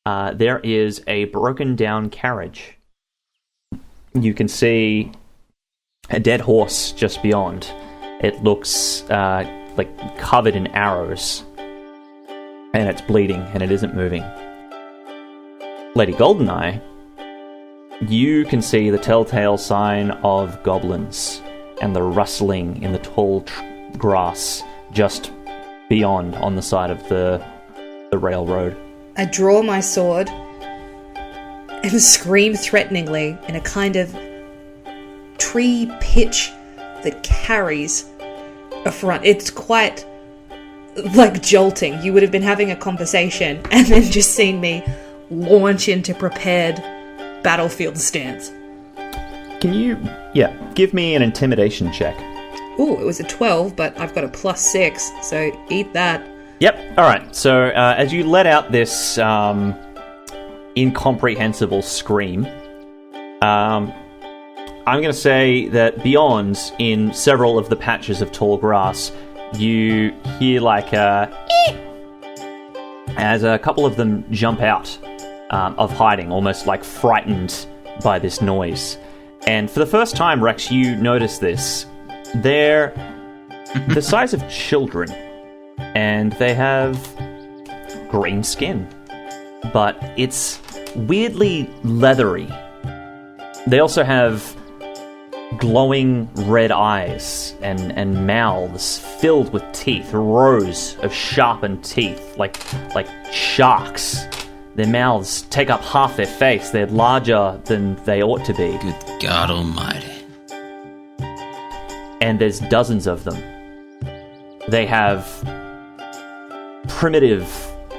there is a broken down carriage. You can see a dead horse just beyond. It looks like covered in arrows, and it's bleeding, and it isn't moving. Lady Goldeneye, you can see the telltale sign of goblins and the rustling in the tall grass just beyond on the side of the railroad. I draw my sword and scream threateningly in a kind of tree pitch that carries affront. It's quite like jolting. You would have been having a conversation and then just seen me launch into prepared battlefield stance. Can you, give me an intimidation check. Ooh, it was a 12, but I've got a +6, so eat that. Yep, alright. So, as you let out this incomprehensible scream, I'm going to say that beyond, in several of the patches of tall grass, you hear like as a couple of them jump out of hiding, almost like frightened by this noise. And for the first time, Rex, you notice this. They're the size of children, and they have green skin, but it's weirdly leathery. They also have glowing red eyes and mouths filled with teeth, rows of sharpened teeth, like sharks. Their mouths take up half their face. They're larger than they ought to be. Good God Almighty. And there's dozens of them. They have primitive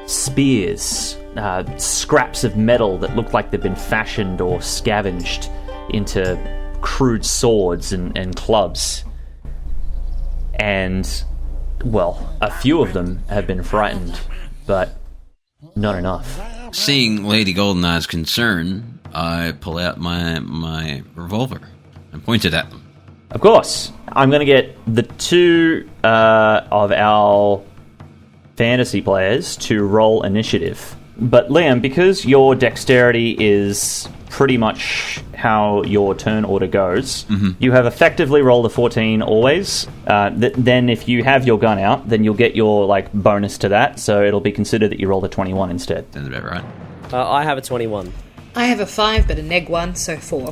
spears, scraps of metal that look like they've been fashioned or scavenged into crude swords and clubs. And, well, a few of them have been frightened, but not enough. Seeing Lady Goldeneye's concern, I pull out my revolver and point it at them. Of course. I'm going to get the two of our fantasy players to roll initiative. But Liam, because your dexterity is pretty much how your turn order goes, you have effectively rolled a 14 always. Then if you have your gun out, then you'll get your bonus to that, so it'll be considered that you rolled a 21 instead. Sounds about right. I have a 21. I have a 5, but a neg 1, so 4.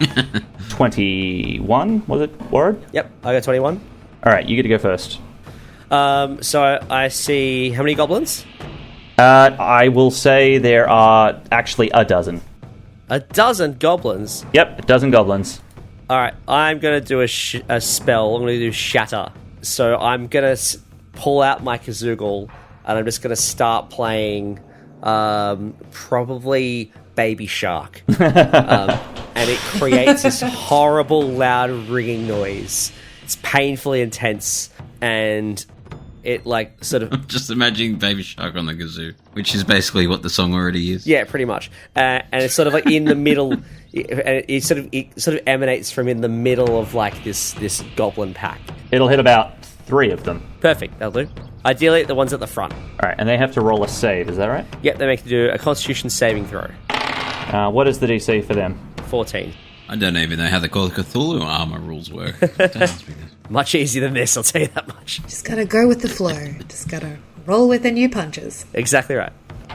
21, was it, Warren? Yep, I got 21. Alright, you get to go first. So I see how many goblins? I will say there are actually a dozen. A dozen goblins? Yep, a dozen goblins. Alright, I'm going to do a spell. I'm going to do Shatter. So I'm going to pull out my kazoogle, and I'm just going to start playing probably Baby Shark. And it creates this horrible, loud, ringing noise. It's painfully intense, and it sort of... Just imagining Baby Shark on the kazoo, which is basically what the song already is. Yeah, pretty much. And it's sort of in the middle. It sort of emanates from in the middle of this goblin pack. It'll hit about 3 of them. Perfect, that'll do. Ideally, the ones at the front. Alright, and they have to roll a save, is that right? Yep, they make you do a Constitution saving throw. What is the DC for them? 14. I don't even know how the Call of Cthulhu armor rules work. Much easier than this, I'll tell you that much. Just gotta go with the flow. Just gotta roll with the new punches. Exactly right.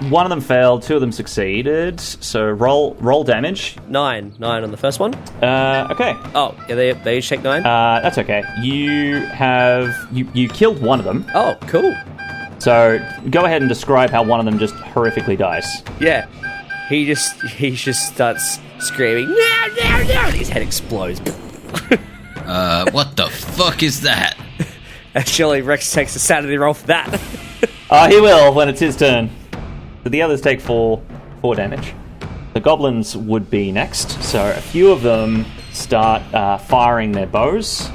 One of them failed, 2 of them succeeded. So roll damage. 9 on the first one. Okay. Oh, yeah, they each take 9. That's okay. You killed one of them. Oh, cool. So go ahead and describe how one of them just horrifically dies. Yeah, he just starts screaming. No! And his head explodes. What the fuck is that? Surely Rex takes a sanity roll for that. He will when it's his turn. So the others take 4 damage. The goblins would be next. So a few of them start firing their bows.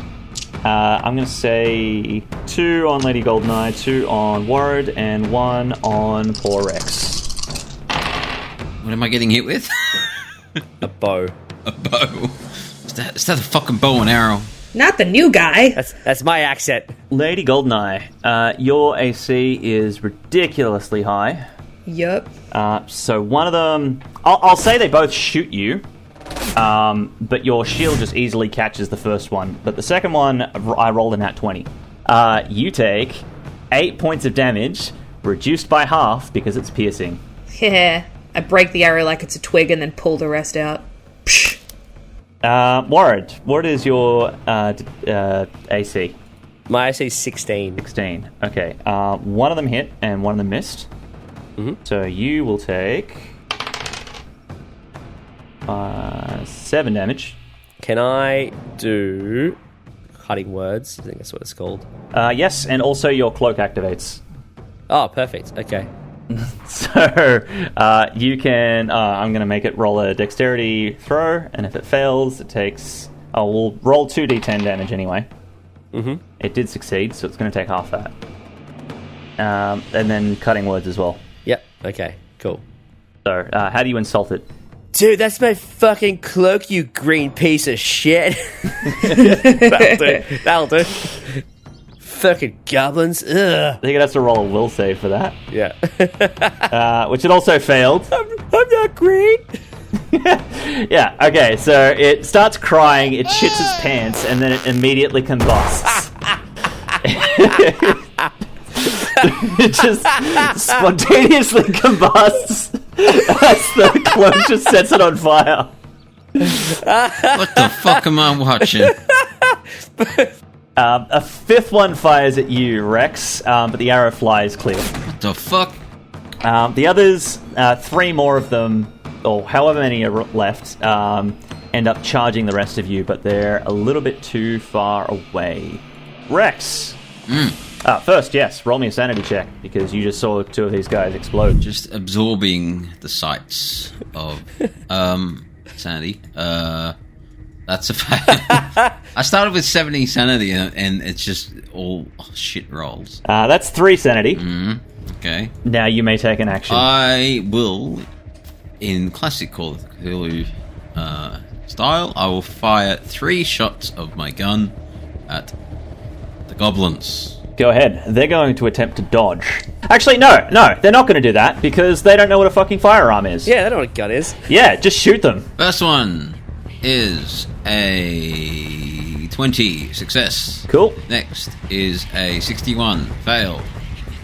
I'm going to say 2 on Lady Goldeneye, 2 on Ward, and 1 on poor Rex. What am I getting hit with? A bow. A bow? Is that a fucking bow and arrow? Not the new guy. That's my accent. Lady Goldeneye, your AC is ridiculously high. Yup. So one of them... I'll say they both shoot you, but your shield just easily catches the first one. But the second one, I rolled a nat 20. You take 8 points of damage, reduced by half because it's piercing. Yeah. I break the arrow like it's a twig and then pull the rest out. Psh. Warren, what is your AC? My AC is 16. 16. Okay. One of them hit and one of them missed. Mm-hmm. So you will take 7 damage. Can I do cutting words. I think that's what it's called. Yes, and also your cloak activates. Oh, perfect. Okay. So you can... I'm going to make it roll a dexterity throw, and if it fails, it takes... Oh, we'll roll 2d10 damage anyway. Mm-hmm. It did succeed, so it's going to take half that. And then cutting words as well. Yep. Okay. Cool. So, how do you insult it? Dude, that's my fucking cloak, you green piece of shit. That'll do. Fucking goblins. Ugh. I think it has to roll a will save for that. Yeah. Which it also failed. I'm not green. Yeah, okay, so it starts crying, it shits its pants, and then it immediately combusts. It just spontaneously combusts as the cloak just sets it on fire. What the fuck am I watching? A fifth one fires at you, Rex, but the arrow flies clear. What the fuck? The others, 3 more of them, or however many are left, end up charging the rest of you, but they're a little bit too far away. Rex! First, yes, roll me a sanity check, because you just saw 2 of these guys explode. Just absorbing the sights of sanity. That's a fact. I started with 70 sanity, and it's just all shit rolls. That's 3 sanity. Okay. Now you may take an action. I will, in classic Call of Cthulhu style, I will fire 3 shots of my gun at the goblins. Go ahead. They're going to attempt to dodge. Actually, no, they're not going to do that, because they don't know what a fucking firearm is. Yeah, they know what a gun is. Yeah, just shoot them. First one is a 20, success. Cool. Next is a 61, fail.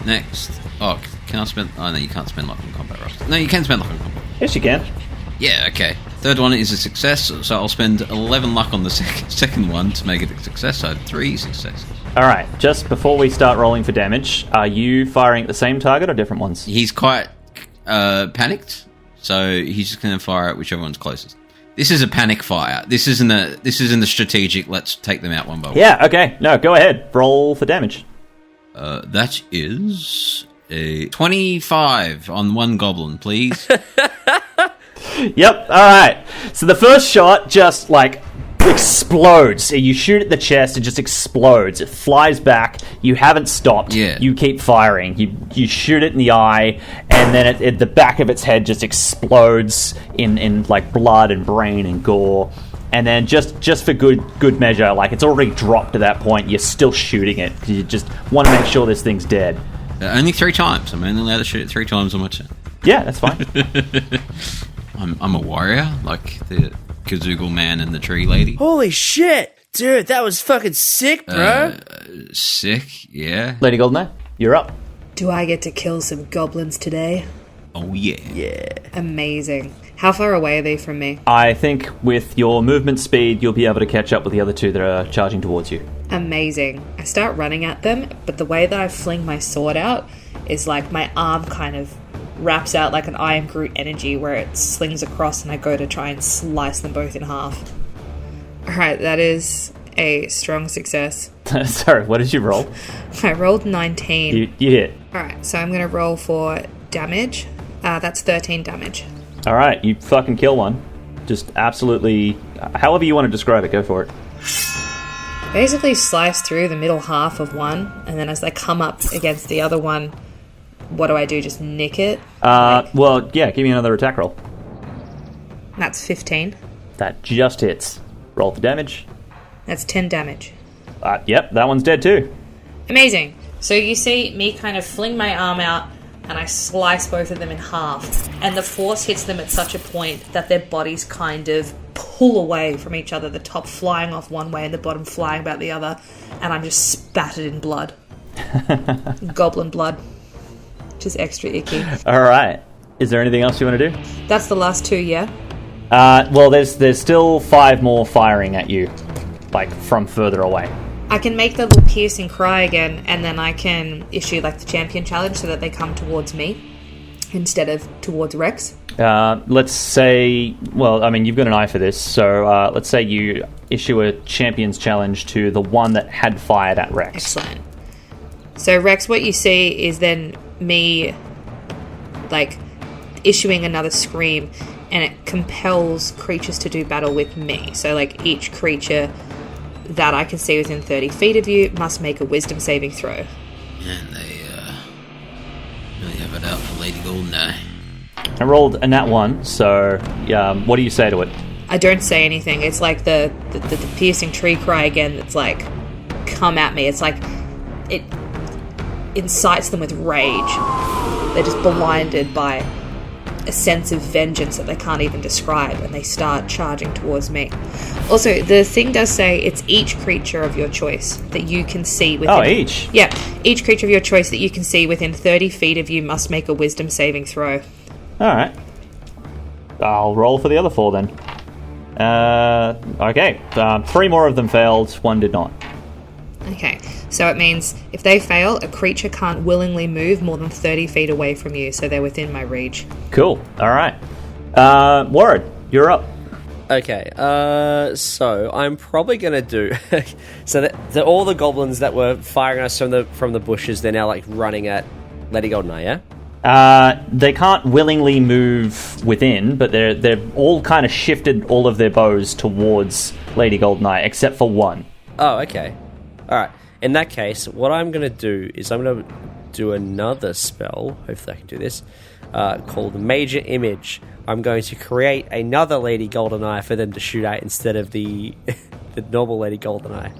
Next, can I spend... Oh, no, you can't spend luck on combat rolls. No, you can spend luck on combat. Yes, you can. Yeah, okay. Third one is a success, so I'll spend 11 luck on the second one to make it a success, so 3 successes. Alright, just before we start rolling for damage, are you firing at the same target or different ones? He's quite panicked, so he's just going to fire at whichever one's closest. This is a panic fire. This isn't a strategic, let's take them out one by one. Yeah, okay. No, go ahead. Roll for damage. That is a 25 on one goblin, please. Yep, alright. So the first shot just, explodes. You shoot at the chest, it just explodes. It flies back. You haven't stopped. Yeah. You keep firing. You shoot it in the eye, and then the back of its head just explodes in blood and brain and gore. And then just for good measure, it's already dropped to that point, you're still shooting it, because you just want to make sure this thing's dead. Only 3 times. I'm only allowed to shoot it 3 times on my turn. Yeah, that's fine. I'm a warrior, like the Kazoogle man and the tree lady. Holy shit! Dude, that was fucking sick, bro! Sick, yeah. Lady Goldeneye, you're up. Do I get to kill some goblins today? Oh, yeah. Yeah. Amazing. How far away are they from me? I think with your movement speed, you'll be able to catch up with the other 2 that are charging towards you. Amazing. I start running at them, but the way that I fling my sword out is my arm kind of wraps out like an I Am Groot energy where it slings across and I go to try and slice them both in half. Alright, that is a strong success. Sorry, what did you roll? I rolled 19. You hit. Alright, so I'm going to roll for damage. That's 13 damage. Alright, you fucking kill one. Just absolutely... However you want to describe it, go for it. Basically slice through the middle half of one, and then as they come up against the other one, what do I do? Just nick it? Well, yeah, give me another attack roll. That's 15. That just hits. Roll for damage. That's 10 damage. Yep, that one's dead too. Amazing. So you see me kind of fling my arm out, and I slice both of them in half. And the force hits them at such a point that their bodies kind of pull away from each other, the top flying off one way and the bottom flying about the other, and I'm just spattered in blood. Goblin blood. Just extra icky. Alright. Is there anything else you want to do? That's the last 2, yeah? Well, there's still 5 more firing at you, from further away. I can make the little piercing cry again, and then I can issue the champion challenge so that they come towards me. instead of towards Rex. Let's say, well, I mean, you've got an eye for this, so let's say you issue a champion's challenge to the one that had fired at Rex. Excellent. So Rex, what you see is then me, like, issuing another scream, and it compels creatures to do battle with me. So, like, each creature that I can see within 30 feet of you must make a wisdom saving throw. And they really have it out for Lady Goldeneye. I rolled a nat 1, so what do you say to it? I don't say anything. It's like the piercing tree cry again that's like, come at me. It's like, it incites them with rage. They're just blinded by a sense of vengeance that they can't even describe, and they start charging towards me. Also, the thing does say it's each creature of your choice that you can see within... Oh, each? Yeah, each creature of your choice that you can see within 30 feet of you must make a wisdom saving throw. Alright. I'll roll for the other 4 then. Okay. 3 more of them failed, 1 did not. Okay, so it means if they fail, a creature can't willingly move more than 30 feet away from you, so they're within my reach. Cool. Alright. Warren, you're up. Okay, so I'm probably going to do... so that all the goblins that were firing us from the bushes, they're now, like, running at Lady Goldeneye, yeah? They can't willingly move within, but they've all kind of shifted all of their bows towards Lady Goldeneye, except for one. Oh, okay. Alright, in that case, what I'm going to do is I'm going to do another spell, hopefully I can do this, called Major Image. I'm going to create another Lady Goldeneye for them to shoot at instead of the normal Lady Goldeneye.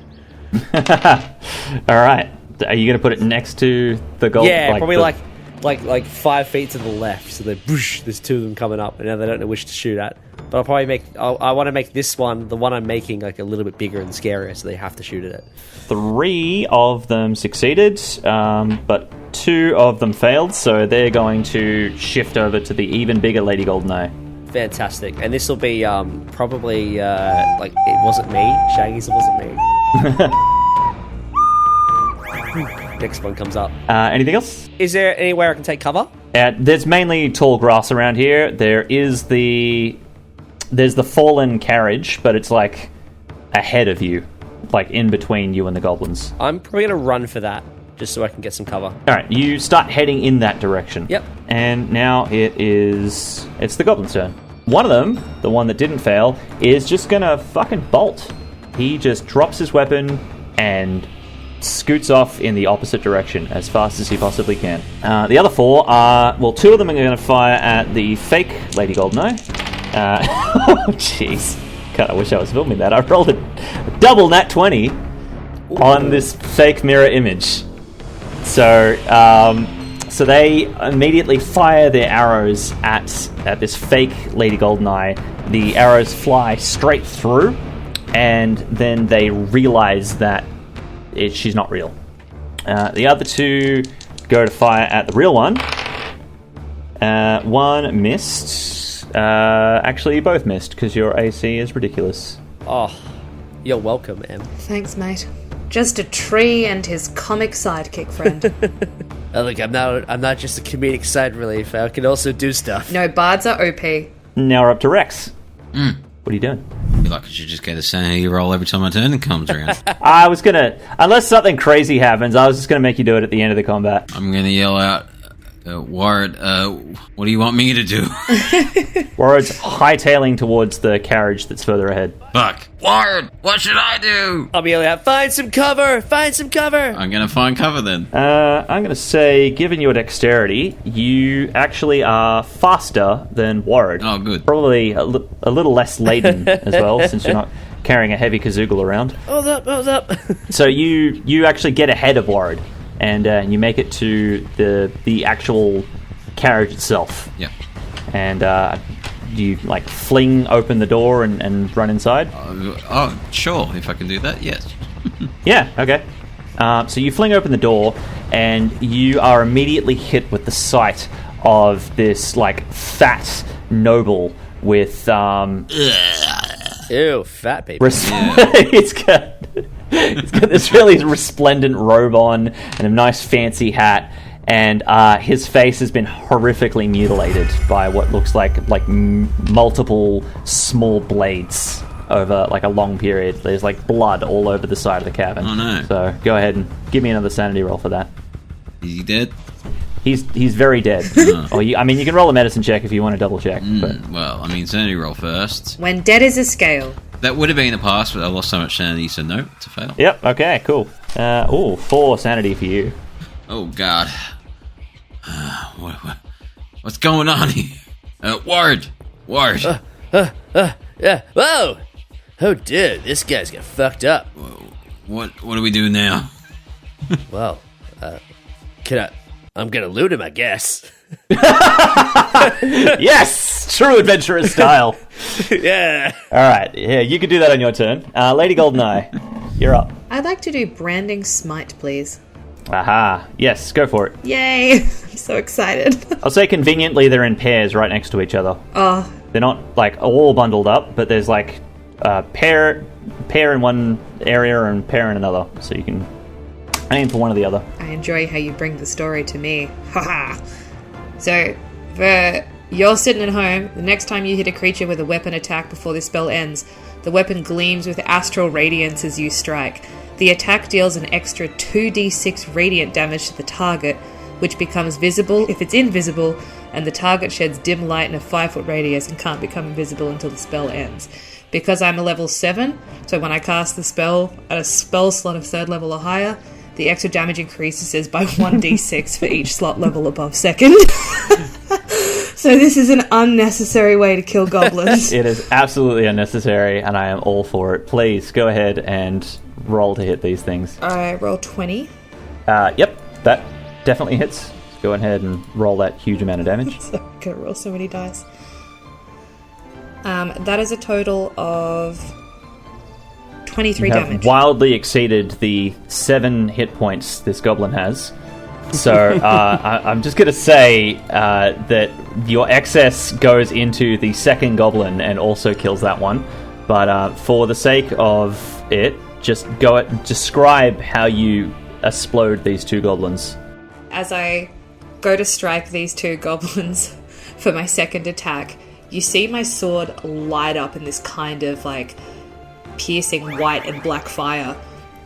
Alright. Are you going to put it next to the gold? Yeah, probably like 5 feet to the left, so there's 2 of them coming up, and now they don't know which to shoot at. But I'll probably I want to make this one, the one I'm making, like a little bit bigger and scarier, so they have to shoot at it. 3 of them succeeded, but 2 of them failed, so they're going to shift over to the even bigger Lady Goldeneye. Fantastic. And this will be probably like it wasn't me, Shaggy's it wasn't me. Next one comes up. Anything else? Is there anywhere I can take cover? There's mainly tall grass around here. There's the fallen carriage, but it's like ahead of you, like in between you and the goblins. I'm probably going to run for that, just so I can get some cover. Alright, you start heading in that direction. Yep. And now it's the goblin's turn. One of them, the one that didn't fail, is just going to fucking bolt. He just drops his weapon and scoots off in the opposite direction as fast as he possibly can. The other 4 are... Well, 2 of them are going to fire at the fake Lady Goldeneye. Oh, jeez. God, I wish I was filming that. I rolled a double nat 20 on this fake mirror image. So they immediately fire their arrows at this fake Lady Goldeneye. The arrows fly straight through, and then they realize that she's not real. The other 2 go to fire at the real one. One missed. Actually, you both missed because your AC is ridiculous. Oh, you're welcome, Em. Thanks, mate. Just a tree and his comic sidekick friend. Oh, look, I'm not just a comedic side relief. I can also do stuff. No, bards are OP. Now we're up to Rex. What are you doing? I feel like I should just get a sanity roll every time my turn comes around. I was gonna, unless something crazy happens, I was just gonna make you do it at the end of the combat. I'm gonna yell out, Ward, what do you want me to do? Ward's hightailing towards the carriage that's further ahead. Fuck. Ward, what should I do? I'll be yelling out, find some cover! Find some cover! I'm gonna find cover then. I'm gonna say, given your dexterity, you actually are faster than Ward. Oh, good. Probably a little less laden as well, since you're not carrying a heavy kazoogle around. Hold up. So you actually get ahead of Ward, and you make it to the actual carriage itself. Yeah. And you like fling open the door and run inside? Oh, sure. If I can do that, yes. Yeah, okay. So you fling open the door, and you are immediately hit with the sight of this like fat noble with Ew, fat people. It's got this really resplendent robe on and a nice fancy hat, and his face has been horrifically mutilated by what looks like multiple small blades over like a long period. There's like blood all over the side of the cabin. Oh no. So go ahead and give me another sanity roll for that. Is he dead? He's very dead. Or you can roll a medicine check if you want to double check. But Well, I mean, sanity roll first. When dead is a scale. That would have been in the past, but I lost so much sanity, so no, it's a fail. Yep, okay, cool. 4 sanity for you. Oh, God. What's going on here? Ward! Yeah. Whoa! Oh, dude, this guy's got fucked up. What do we do now? Well, I'm gonna loot him, I guess. Yes! True adventurous style. Yeah. Alright, yeah, you can do that on your turn. Lady Goldeneye, you're up. I'd like to do branding smite, please. Aha, yes, go for it. Yay! I'm so excited. I'll say conveniently they're in pairs right next to each other. Oh, They're not like all bundled up, but there's like pair in one area and pair in another, so you can aim for one or the other. I enjoy how you bring the story to me. Haha. So, for you're sitting at home, the next time you hit a creature with a weapon attack before the spell ends, the weapon gleams with astral radiance as you strike. The attack deals an extra 2d6 radiant damage to the target, which becomes visible if it's invisible, and the target sheds dim light in a 5-foot radius and can't become invisible until the spell ends. Because I'm a level 7, so when I cast the spell at a spell slot of 3rd level or higher, the extra damage increases by 1d6 for each slot level above 2nd. So this is an unnecessary way to kill goblins. It is absolutely unnecessary, and I am all for it. Please, go ahead and roll to hit these things. I roll 20. Yep, that definitely hits. Go ahead and roll that huge amount of damage. So I'm gonna roll so many dice. That is a total of 23 You have damage. wildly exceeded the 7 hit points this goblin has. So I'm just going to say that your excess goes into the second goblin and also kills that one. But for the sake of it, just describe how you explode these 2 goblins. As I go to strike these 2 goblins for my second attack, you see my sword light up in this kind of like piercing white and black fire.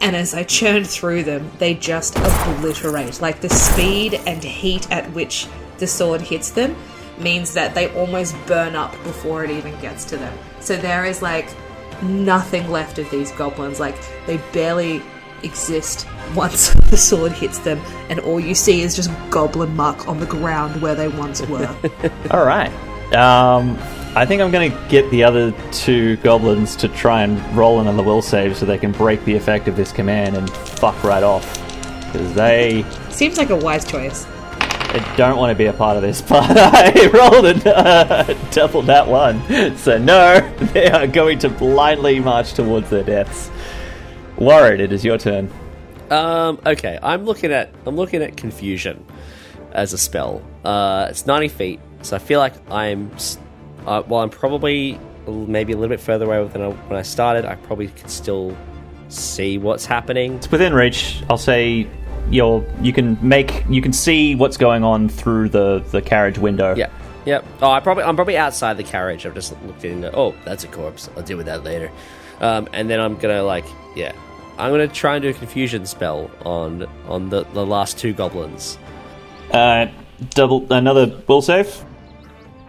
And as I churn through them, they just obliterate. Like the speed and heat at which the sword hits them means that they almost burn up before it even gets to them. So there is like nothing left of these goblins. Like they barely exist once the sword hits them, and all you see is just goblin muck on the ground where they once were. All right. I think I'm going to get the other 2 goblins to try and roll another will save so they can break the effect of this command and fuck right off. Because they Seems like a wise choice. don't want to be a part of this, but I rolled a double that one. So no, they are going to blindly march towards their deaths. Warren, it is your turn. Okay, I'm looking at confusion as a spell. It's 90 feet, so I feel like I'm probably maybe a little bit further away than when I started. I probably could still see what's happening. It's within reach. I'll say you can see what's going on through the carriage window. Yeah. Yep. Oh, I'm probably outside the carriage. I've just looked in. Oh, that's a corpse. I'll deal with that later. And then I'm gonna try and do a confusion spell on the last 2 goblins. Another will save.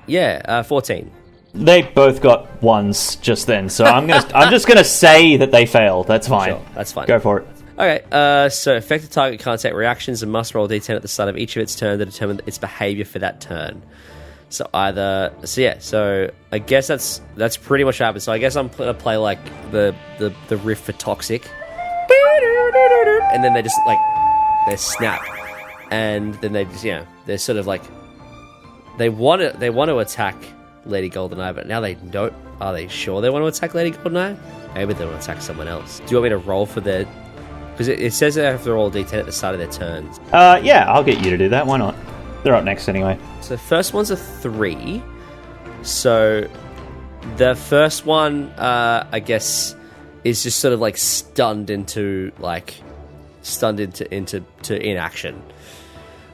Yeah, 14. They both got 1s just then, so I'm just gonna say that they failed. That's fine. Sure, that's fine. Go for it. Okay, so affected target can't take reactions and must roll a d10 at the start of each of its turn to determine its behavior for that turn. So I guess that's pretty much what happens. So I guess I'm gonna play like the riff for Toxic, and then they snap, and then they just they're sort of like they want to attack Lady Goldeneye, but now they don't. Are they sure they want to attack Lady Goldeneye? Maybe they want to attack someone else. Do you want me to roll for their? Because it says they have to roll a d10 at the start of their turns. Yeah, I'll get you to do that. Why not? They're up next anyway. So the first one's a 3. So the first one, I guess, is just sort of like stunned into inaction.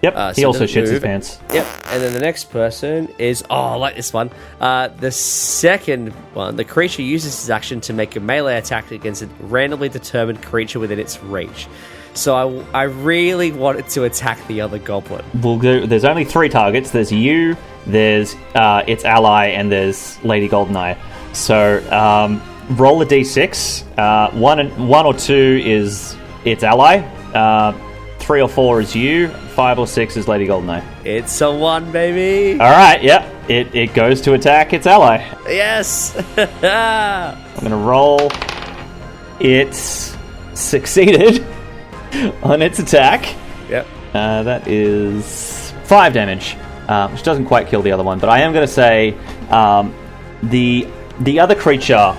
Yep, he so also doesn't shits his move. pants. Yep, and then the next person is... Oh, I like this one. The second one, the creature uses his action to make a melee attack against a randomly determined creature within its reach. So I really wanted to attack the other goblin. There's only 3 targets. There's you, there's its ally, and there's Lady Goldeneye. So roll a d6. 1 or 2 is its ally. 3 or 4 is you. 5 or 6 is Lady Goldeneye. It's a 1, baby. All right, yeah. It goes to attack its ally. Yes. I'm going to roll. It's succeeded on its attack. Yep. That is 5 damage, which doesn't quite kill the other one. But I am going to say the other creature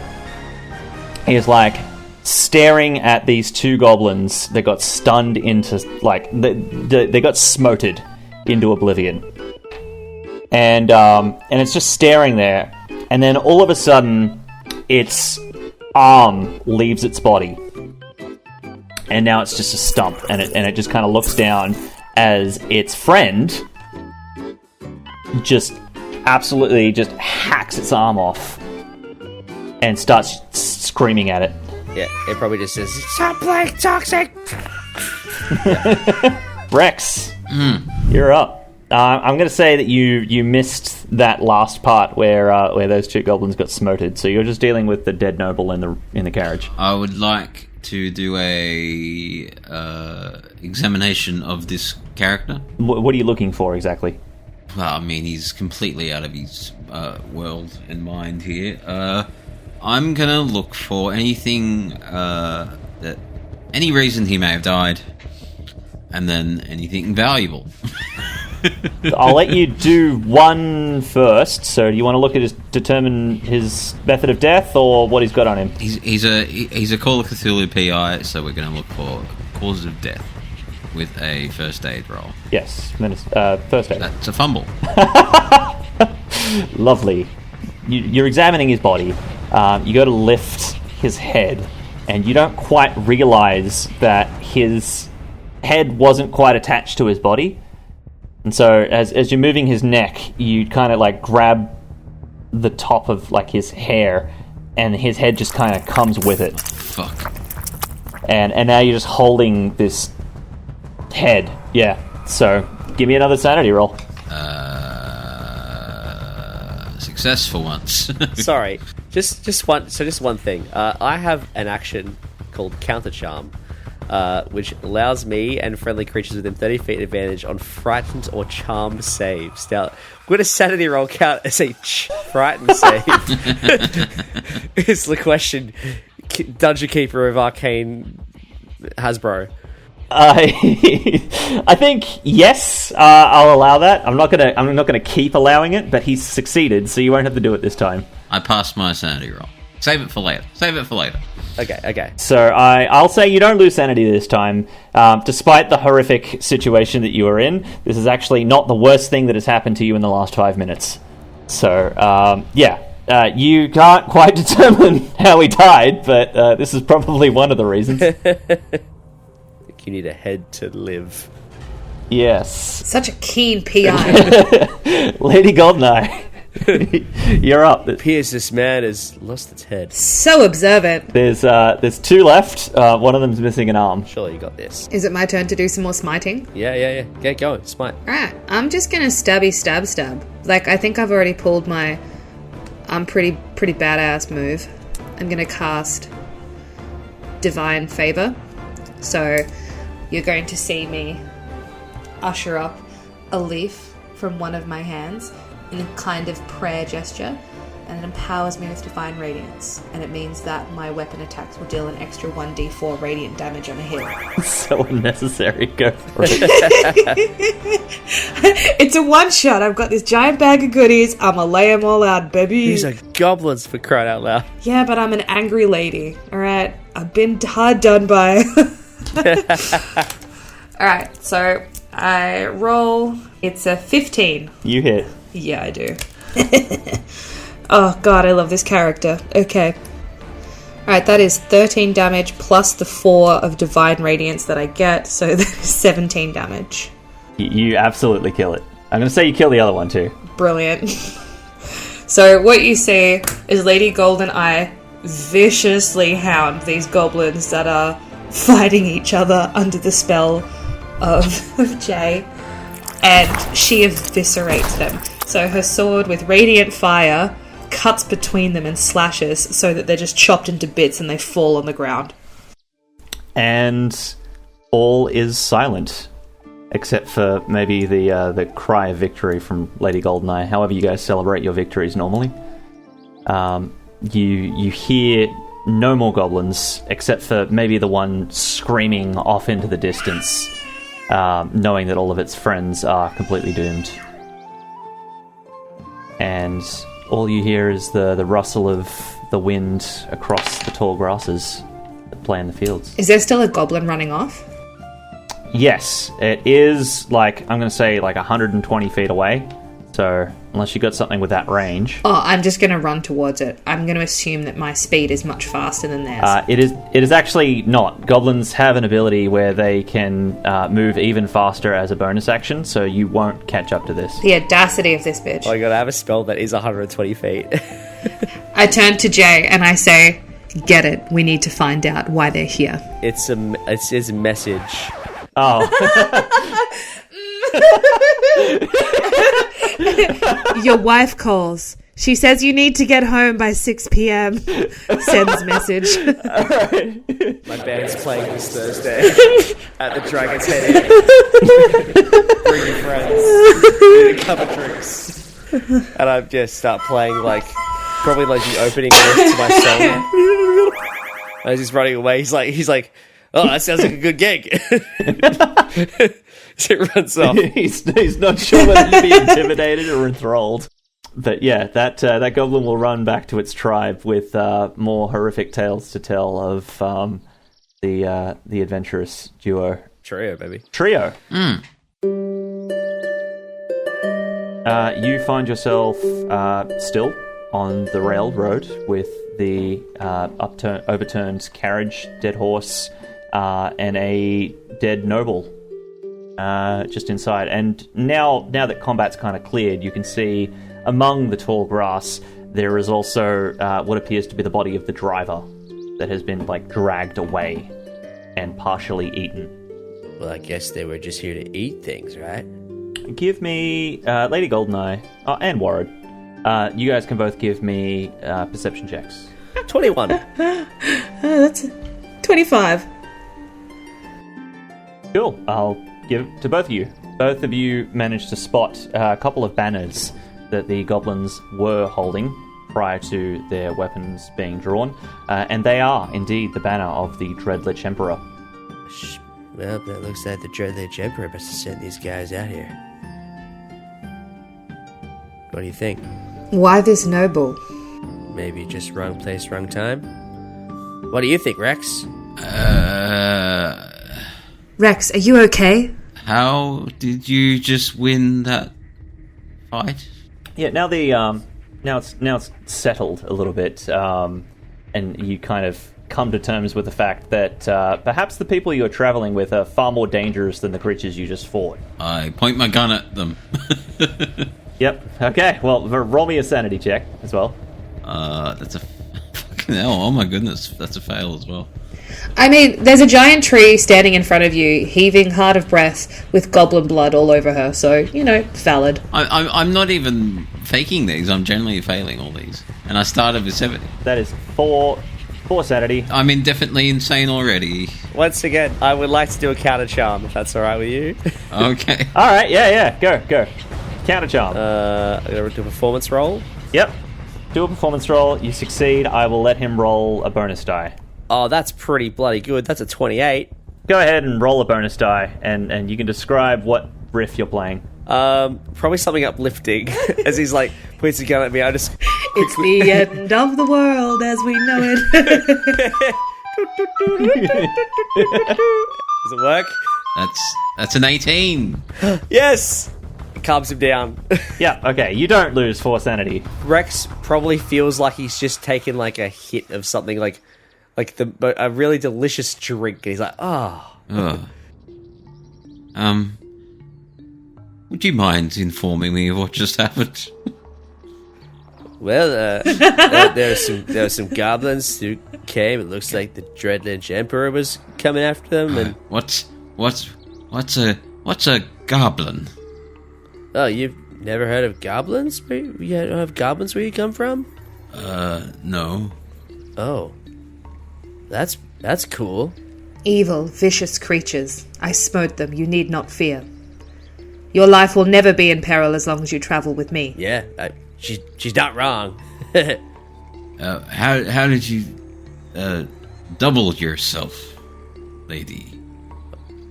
is like staring at these 2 goblins that got stunned into, like, they got smoted into oblivion. And it's just staring there. And then all of a sudden, its arm leaves its body. And now it's just a stump. And it just kind of looks down as its friend just absolutely just hacks its arm off and starts screaming at it. Yeah, it probably just says, "Stop playing toxic!" Rex, you're up. I'm going to say that you missed that last part where those 2 goblins got smoted. So you're just dealing with the dead noble in the carriage. I would like to do a examination of this character. What are you looking for exactly? Well, I mean, he's completely out of his world and mind here. I'm gonna look for anything any reason he may have died, and then anything valuable. I'll let you do one first. So, do you want to look at determine his method of death, or what he's got on him? He's a Call of Cthulhu PI, so we're gonna look for causes of death with a first aid roll. Yes, then it's first aid. That's a fumble. Lovely. You're examining his body. You go to lift his head, and you don't quite realize that his head wasn't quite attached to his body. And so, as you're moving his neck, you kind of like grab the top of like his hair, and his head just kind of comes with it. Fuck. And now you're just holding this head. Yeah. So, give me another sanity roll. Success for once. Sorry, just one. So just one thing. I have an action called Counter Charm, which allows me and friendly creatures within 30 feet advantage on frightened or charmed saves. Now, I'm going to sanity roll count as a frightened save. Is the question. Dungeon Keeper of Arcane Hasbro. I think yes, I'll allow that. I'm not gonna keep allowing it, but he's succeeded, so you won't have to do it this time. I passed my sanity roll. Save it for later. Okay. So I'll say you don't lose sanity this time, despite the horrific situation that you were in. This is actually not the worst thing that has happened to you in the last 5 minutes. So you can't quite determine how he died, but this is probably one of the reasons. You need a head to live. Yes. Such a keen PI. Lady Goldeneye, you're up. It appears this man has lost its head. So observant. There's 2 left. One of them's missing an arm. Surely you got this. Is it my turn to do some more smiting? Yeah. Get going. Smite. Alright, I'm just gonna stab. Like, I think I've already pulled my pretty badass move. I'm gonna cast Divine Favor. So you're going to see me usher up a leaf from one of my hands in a kind of prayer gesture, and it empowers me with Divine Radiance, and it means that my weapon attacks will deal an extra 1d4 radiant damage on a hit. So unnecessary. Go for it. It's a one-shot. I've got this giant bag of goodies. I'ma lay them all out, baby. These are goblins, for crying out loud. Yeah, but I'm an angry lady. Alright, I've been hard done by. Alright, so I roll. It's a 15. You hit. Yeah, I do. Oh god, I love this character. Okay. Alright, that is 13 damage plus the 4 of Divine Radiance that I get, so that is 17 damage. You absolutely kill it. I'm going to say you kill the other one too. Brilliant. So what you see is Lady Goldeneye viciously hound these goblins that are fighting each other under the spell of Jay, and she eviscerates them. So her sword with radiant fire cuts between them and slashes so that they're just chopped into bits and they fall on the ground. And all is silent, except for maybe the cry of victory from Lady Goldeneye. However you guys celebrate your victories normally. You hear no more goblins, except for maybe the one screaming off into the distance, knowing that all of its friends are completely doomed. And all you hear is the rustle of the wind across the tall grasses that play in the fields. Is there still a goblin running off? Yes, it is I'm going to say 120 feet away. So, unless you got something with that range. Oh, I'm just going to run towards it. I'm going to assume that my speed is much faster than theirs. It is actually not. Goblins have an ability where they can move even faster as a bonus action, so you won't catch up to this. The audacity of this bitch. Oh my god, I have a spell that is 120 feet. I turn to Jay and I say, get it. We need to find out why they're here. It's a message. Oh. Your wife calls. She says you need to get home by 6 p.m. Sends message. Alright. My band's playing this Thursday at the Dragon's Head Inn. Bring your friends. Need a couple drinks. And I just start playing probably the opening riff to my song. As he's running away, he's like, oh, that sounds like a good gig. So it runs off. He's not sure whether to be intimidated or enthralled. But yeah, that goblin will run back to its tribe with more horrific tales to tell of the adventurous duo. Trio, baby. Trio. You find yourself still on the railroad with the overturned carriage, dead horse, and a dead noble just inside. And now that combat's kind of cleared, you can see among the tall grass there is also what appears to be the body of the driver that has been dragged away and partially eaten. Well, I guess they were just here to eat things, right? Give me Lady Goldeneye and Warren. You guys can both give me perception checks. 21. That's 25. Cool. I'll give it to both of you. Both of you managed to spot a couple of banners that the goblins were holding prior to their weapons being drawn, and they are indeed the banner of the Dreadlich Emperor. Well, that looks like the Dreadlich Emperor must have sent these guys out here. What do you think? Why this noble? Maybe just wrong place, wrong time? What do you think, Rex? Rex, are you okay? How did you just win that fight? Yeah, now it's settled a little bit, and you kind of come to terms with the fact that perhaps the people you're traveling with are far more dangerous than the creatures you just fought. I point my gun at them. Yep. Okay. Well, roll me a sanity check as well. That's a fucking hell. Oh my goodness, that's a fail as well. I mean, there's a giant tree standing in front of you, heaving hard of breath, with goblin blood all over her. So, valid. I'm not even faking these. I'm generally failing all these, and I started with 70. That is four sanity. I'm indefinitely insane already. Once again, I would like to do a counter charm, if that's alright with you. Okay. All right. Yeah. Go. Counter charm. I'm going to do a performance roll. Yep. Do a performance roll. You succeed. I will let him roll a bonus die. Oh, that's pretty bloody good. That's a 28. Go ahead and roll a bonus die, and you can describe what riff you're playing. Probably something uplifting. As he's points a gun at me, I just... It's the end of the world as we know it. Does it work? That's an 18. Yes! It calms him down. Yeah, okay. You don't lose 4 sanity. Rex probably feels like he's just taken a hit of something a really delicious drink, and he's like, oh. Would you mind informing me of what just happened? Well, there were some goblins who came. It looks like the Dreadlinch Emperor was coming after them. And what's a goblin? oh, you've never heard of goblins? You don't have goblins where you come from? No. Oh, that's cool. Evil, vicious creatures. I smote them. You need not fear. Your life will never be in peril as long as you travel with me. Yeah, she's not wrong. How did you double yourself, lady?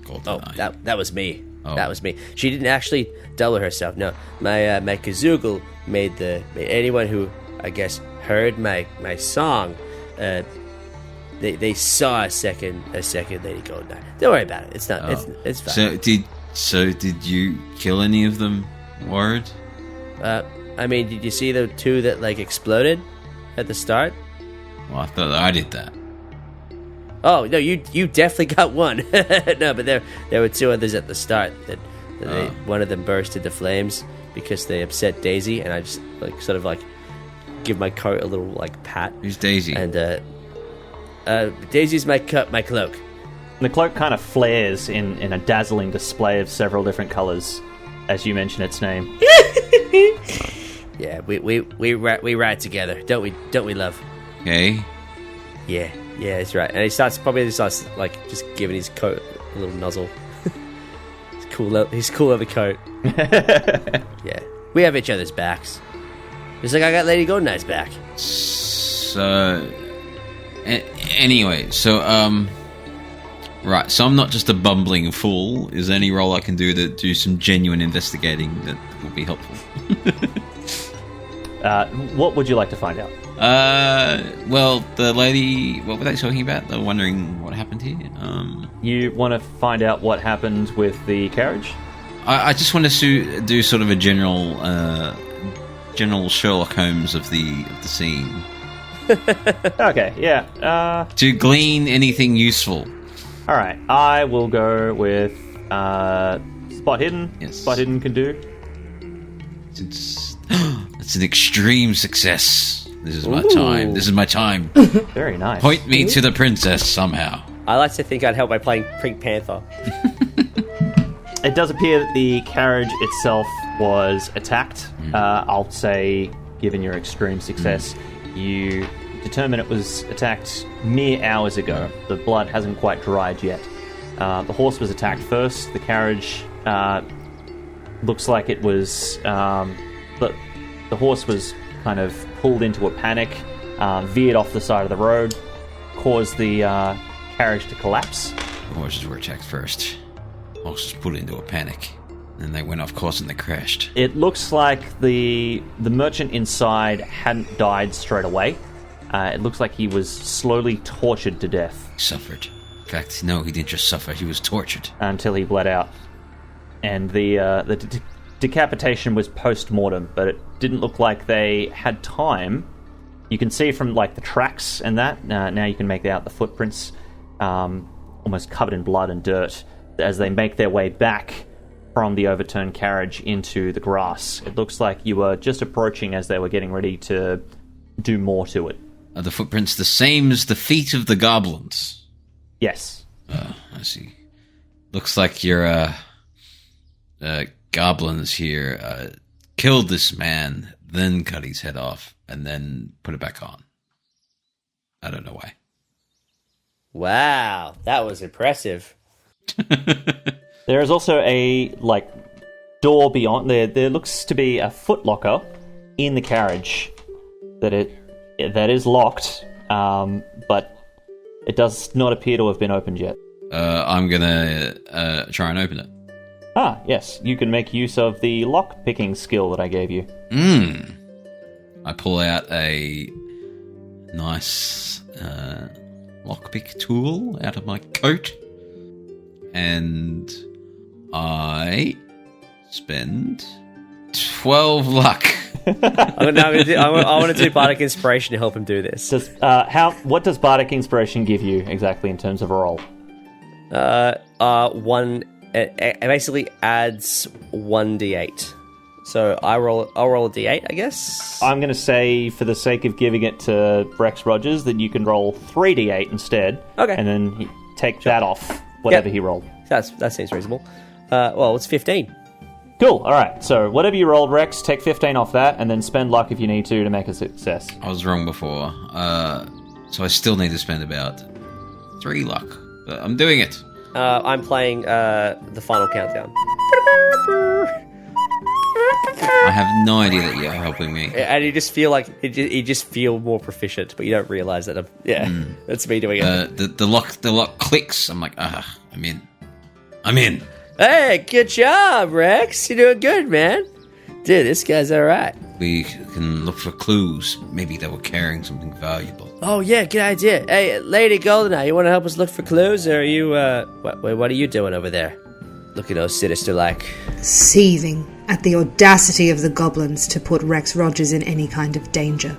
Goldeneye? That was me. Oh. That was me. She didn't actually double herself. No, my Kazoogle made anyone who I guess heard my song. They saw a second Lady Goldeneye. Don't worry about it. It's not. Oh. It's fine. So did you kill any of them, Ward? I mean, did you see the two that exploded at the start? Well, I thought I did that. Oh no, you definitely got one. No, but there were two others at the start that one of them burst into flames because they upset Daisy, and I just give my coat a little pat. Who's Daisy? And Daisy's my cloak. The cloak kind of flares in a dazzling display of several different colours as you mention its name. Yeah, we ride together, don't we, love? Okay. Yeah, that's right. And he starts just giving his coat a little nuzzle. He's cool on the coat. Yeah, we have each other's backs. Just like I got Lady Goldeneye's back. So, anyway, right, so I'm not just a bumbling fool. Is there any role I can do to do some genuine investigating that will be helpful? What would you like to find out? Well, the lady, what were they talking about? They were wondering what happened here. You want to find out what happened with the carriage? I just want to do sort of a general Sherlock Holmes of the scene. Okay, yeah. To glean anything useful. All right, I will go with spot hidden. Yes. Spot hidden can do. It's an extreme success. This is my time. This is my time. Very nice. Point me to the princess somehow. I like to think I'd help by playing Pink Panther. It does appear that the carriage itself was attacked. I'll say, given your extreme success, you determine it was attacked mere hours ago. The blood hasn't quite dried yet. The horse was attacked first. The carriage looks like it was... the horse was kind of pulled into a panic, veered off the side of the road, caused the carriage to collapse. The horses were attacked first. Horses put into a panic. Then they went off course and they crashed. It looks like the merchant inside hadn't died straight away. It looks like he was slowly tortured to death. He suffered. In fact, no, he didn't just suffer, he was tortured. Until he bled out. And the decapitation was post-mortem, but it didn't look like they had time. You can see from the tracks and that, now you can make out the footprints, almost covered in blood and dirt, as they make their way back from the overturned carriage into the grass. It looks like you were just approaching as they were getting ready to do more to it. Are the footprints the same as the feet of the goblins? Yes. I see. Looks like your goblins here killed this man, then cut his head off, and then put it back on. I don't know why. Wow, that was impressive. There is also a door beyond there. There looks to be a footlocker in the carriage that is locked, but it does not appear to have been opened yet. I'm gonna try and open it. Ah, yes. You can make use of the lock-picking skill that I gave you. I pull out a nice lockpick tool out of my coat, and I spend 12 luck. I want to do Bardic Inspiration to help him do this. What does Bardic Inspiration give you exactly in terms of a roll? it basically adds 1d8. So I'll roll a d8, I guess. I'm going to say, for the sake of giving it to Rex Rogers, that you can roll 3d8 instead. Okay. And then take that off whatever he rolled. That seems reasonable. Well, it's 15. Cool. All right. So whatever you rolled, Rex, take 15 off that, and then spend luck if you need to make a success. I was wrong before. So I still need to spend about 3 luck. But I'm doing it. I'm playing the final countdown. I have no idea that you're helping me. And you just feel like you just feel more proficient, but you don't realize that. That's me doing it. The lock clicks. I'm like, I'm in. Hey, good job, Rex. You're doing good, man. Dude, this guy's all right. We can look for clues. Maybe they were carrying something valuable. Oh yeah, good idea. Hey, Lady Goldeneye, you want to help us look for clues, or are you? What are you doing over there? Looking all sinister like. Seething at the audacity of the goblins to put Rex Rogers in any kind of danger.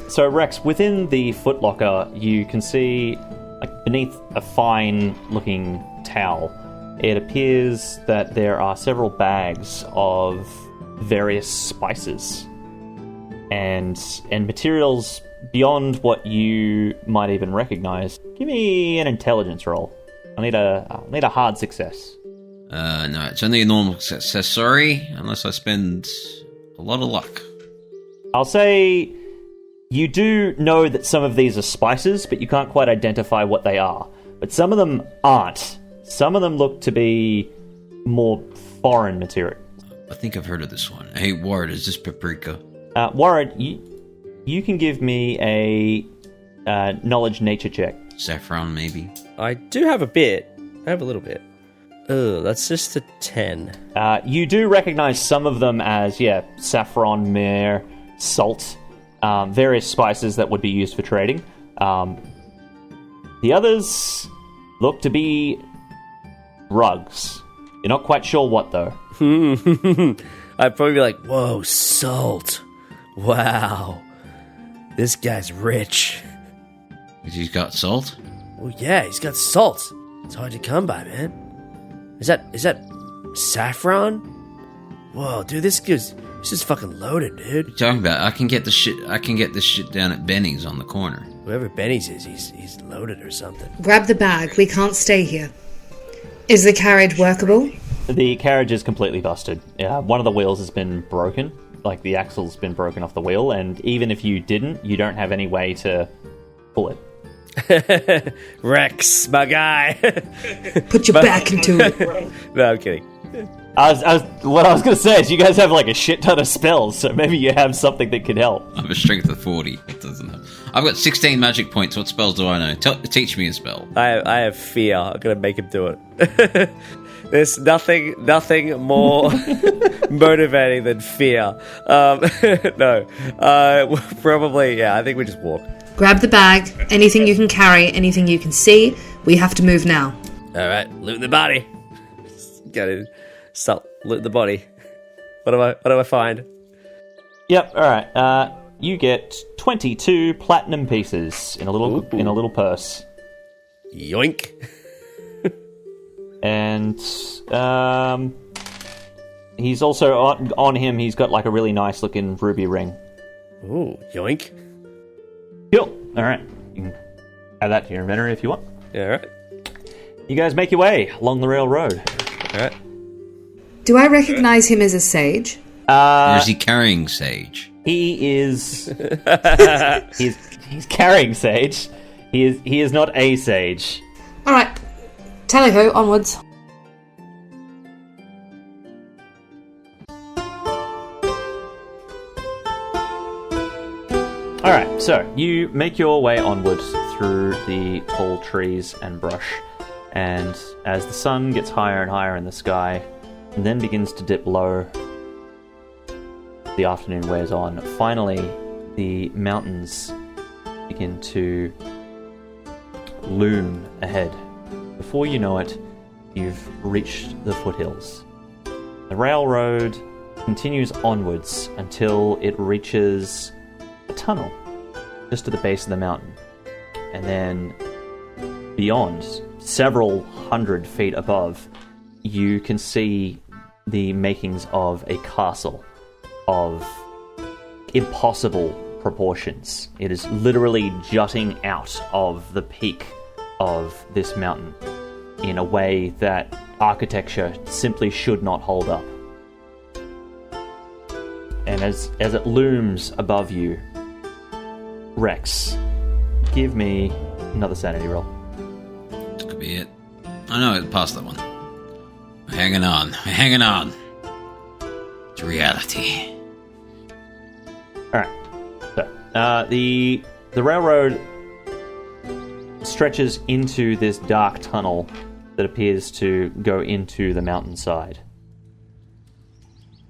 So, Rex, within the footlocker, you can see, like, beneath a fine-looking towel, it appears that there are several bags of various spices and materials beyond what you might even recognize. Give me an intelligence roll. I need a hard success. No, it's only a normal success, sorry, unless I spend a lot of luck. I'll say you do know that some of these are spices, but you can't quite identify what they are. But some of them aren't. Some of them look to be more foreign material. I think I've heard of this one. Hey, Ward, is this paprika? Warren, you can give me a knowledge nature check. Saffron, maybe? I do have a bit. I have a little bit. Oh, that's just a 10. You do recognize some of them as, saffron, myrrh, salt, various spices that would be used for trading. The others look to be rugs. You're not quite sure what, though. I'd probably be like, whoa, salt. Wow. This guy's rich. He's got salt? Well, yeah, he's got salt. It's hard to come by, man. Is that saffron? Whoa, dude, this is fucking loaded, dude. What are you talking about? I can get this shit down at Benny's on the corner. Whoever Benny's is, he's loaded or something. Grab the bag. We can't stay here. Is the carriage workable? The carriage is completely busted. One of the wheels has been broken. Like, the axle's been broken off the wheel, and even if you didn't, you don't have any way to pull it. Rex, my guy. Put your back into it. No, I'm kidding. What I was going to say is you guys have like a shit ton of spells, so maybe you have something that could help. I have a strength of 40. It doesn't help. I've got 16 magic points. What spells do I know? Teach me a spell. I have fear. I'm going to make him do it. There's nothing more motivating than fear. No. Probably, yeah, I think we just walk. Grab the bag. Anything you can carry, anything you can see. We have to move now. All right, loot the body. Gotta start loot the body. What do I find? Yep. All right. You get 22 platinum pieces in a little purse. Yoink. And he's also on him. He's got like a really nice looking ruby ring. Ooh, yoink. Cool. All right. You can add that to your inventory if you want. Yeah, all right. You guys make your way along the railroad. All right. Do I recognize him as a sage? Or is he carrying sage? He is. he's carrying sage. He is not a sage. All right. Tally-ho, onwards. Alright, so you make your way onwards through the tall trees and brush, and as the sun gets higher and higher in the sky, and then begins to dip low, the afternoon wears on. Finally, the mountains begin to loom ahead. Before you know it, you've reached the foothills. The railroad continues onwards until it reaches a tunnel just at the base of the mountain. And then beyond, several hundred feet above, you can see the makings of a castle of impossible proportions. It is literally jutting out of the peak of this mountain in a way that architecture simply should not hold up. And as it looms above you, Rex, give me another sanity roll. This could be it. Oh no, it passed that one. I'm hanging on. It's reality. Alright. So, the railroad stretches into this dark tunnel that appears to go into the mountainside.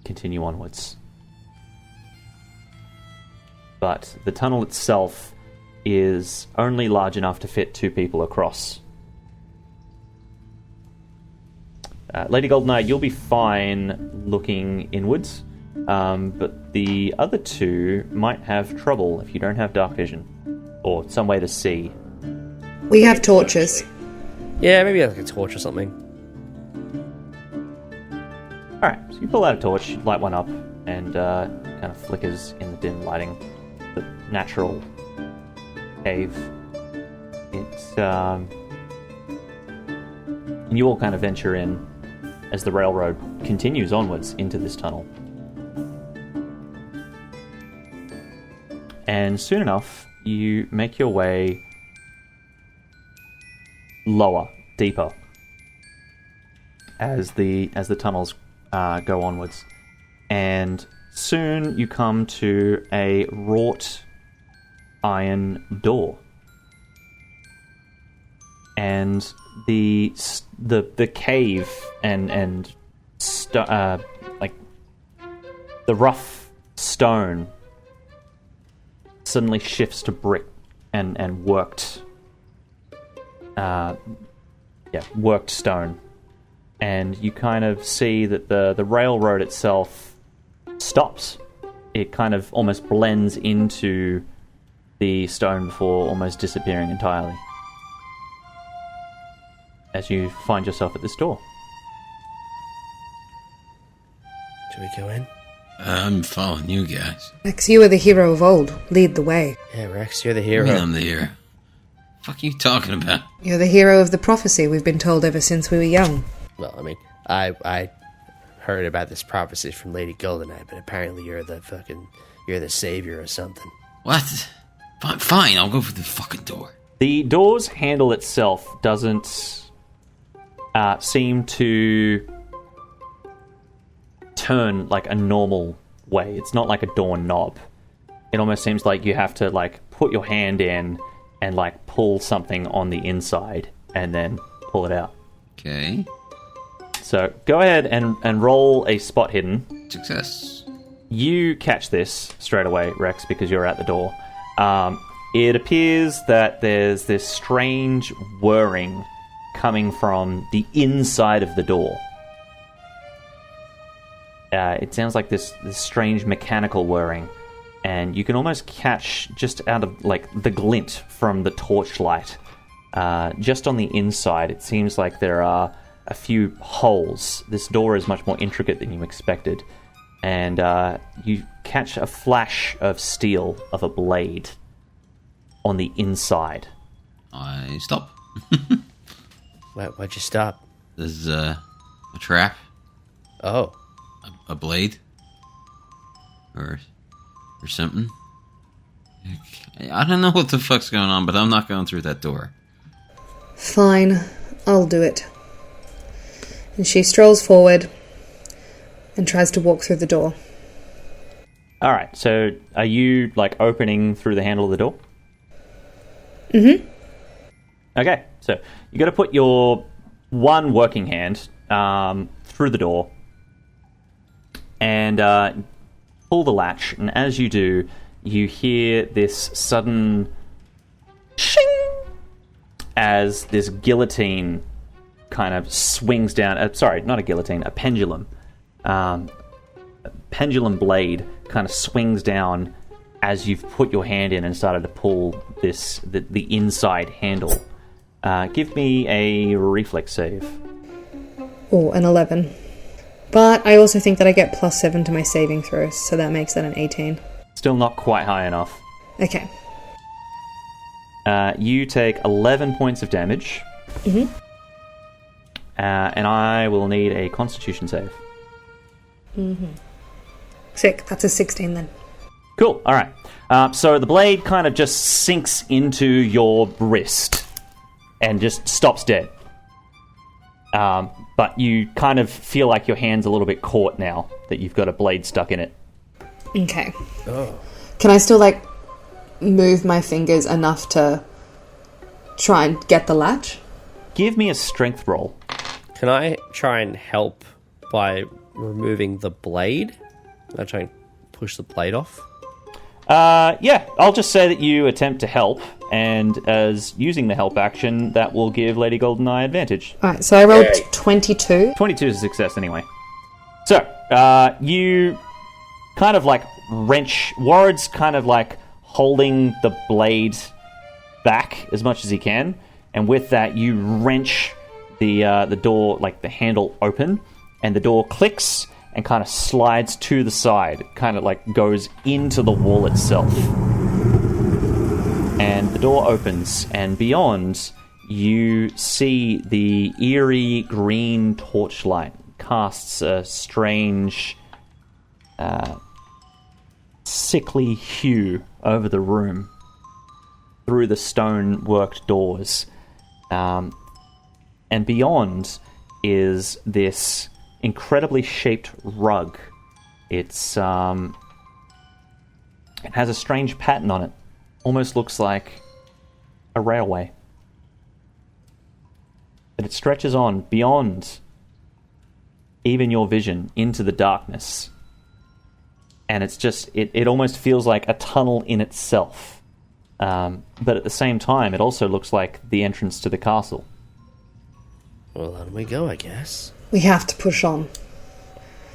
Continue onwards. But the tunnel itself is only large enough to fit 2 people across. Lady Goldeneye, you'll be fine looking inwards, but the other 2 might have trouble if you don't have dark vision, or some way to see. We have torches. Yeah, maybe like a torch or something. Alright, so you pull out a torch, light one up, and kind of flickers in the dim lighting. The natural cave. It's and you all kind of venture in as the railroad continues onwards into this tunnel. And soon enough, you make your way lower, deeper, as the tunnels go onwards. And soon you come to a wrought iron door. And the cave and like the rough stone suddenly shifts to brick and worked worked stone. And you kind of see that the railroad itself stops. It kind of almost blends into the stone before almost disappearing entirely as you find yourself at this door. Should we go in? I'm following you guys. Rex, you were the hero of old. Lead the way. Yeah, Rex, you're the I hero. mean, I'm the hero. Fuck you talking about? You're the hero of the prophecy we've been told ever since we were young. Well, I mean, I heard about this prophecy from Lady Goldeneye, but apparently you're the savior or something. What? Fine, I'll go for the fucking door. The door's handle itself doesn't seem to turn like a normal way. It's not like a door knob. It almost seems like you have to like put your hand in and like pull something on the inside and then pull it out. Okay. So go ahead and roll a spot hidden. Success. You catch this straight away, Rex, because you're at the door. It appears that there's this strange whirring coming from the inside of the door. It sounds like this strange mechanical whirring, and you can almost catch just out of like the glint from the torchlight. Just on the inside, it seems like there are a few holes. This door is much more intricate than you expected, and you catch a flash of steel of a blade on the inside. I stop. Why'd you stop? There's a trap. Oh. A blade? Or something? I don't know what the fuck's going on, but I'm not going through that door. Fine, I'll do it. And she strolls forward and tries to walk through the door. Alright, so are you like opening through the handle of the door? Mm-hmm. Okay, so you got to put your one working hand through the door and pull the latch, and as you do, you hear this sudden shing as this guillotine kind of swings down. Sorry, not a guillotine, a pendulum. A pendulum blade kind of swings down as you've put your hand in and started to pull the inside handle. Give me a reflex save. Or an 11. But I also think that I get +7 to my saving throws, so that makes that an 18. Still not quite high enough. Okay. You take 11 points of damage. Mm-hmm. And I will need a Constitution save. Mm-hmm. Sick. That's a 16 then. Cool. All right. So the blade kind of just sinks into your wrist and just stops dead. But you kind of feel like your hand's a little bit caught now that you've got a blade stuck in it. Okay. Oh. Can I still, like, move my fingers enough to try and get the latch? Give me a strength roll. Can I try and help by removing the blade? Can I try and push the blade off? Yeah, I'll just say that you attempt to help, and as using the help action, that will give Lady Goldeneye advantage. Alright, so I rolled 22. 22 is a success anyway. So, you kind of like wrench... Warren's kind of like holding the blade back as much as he can, and with that you wrench the door, like the handle open, and the door clicks and kind of slides to the side, kind of like goes into the wall itself. And the door opens, and beyond you see the eerie green torchlight casts a strange sickly hue over the room through the stone-worked doors. And beyond is this incredibly shaped rug. It has a strange pattern on it. Almost looks like a railway. But it stretches on beyond even your vision into the darkness. And it's just, it almost feels like a tunnel in itself. But at the same time, it also looks like the entrance to the castle. Well, on we go, I guess. We have to push on,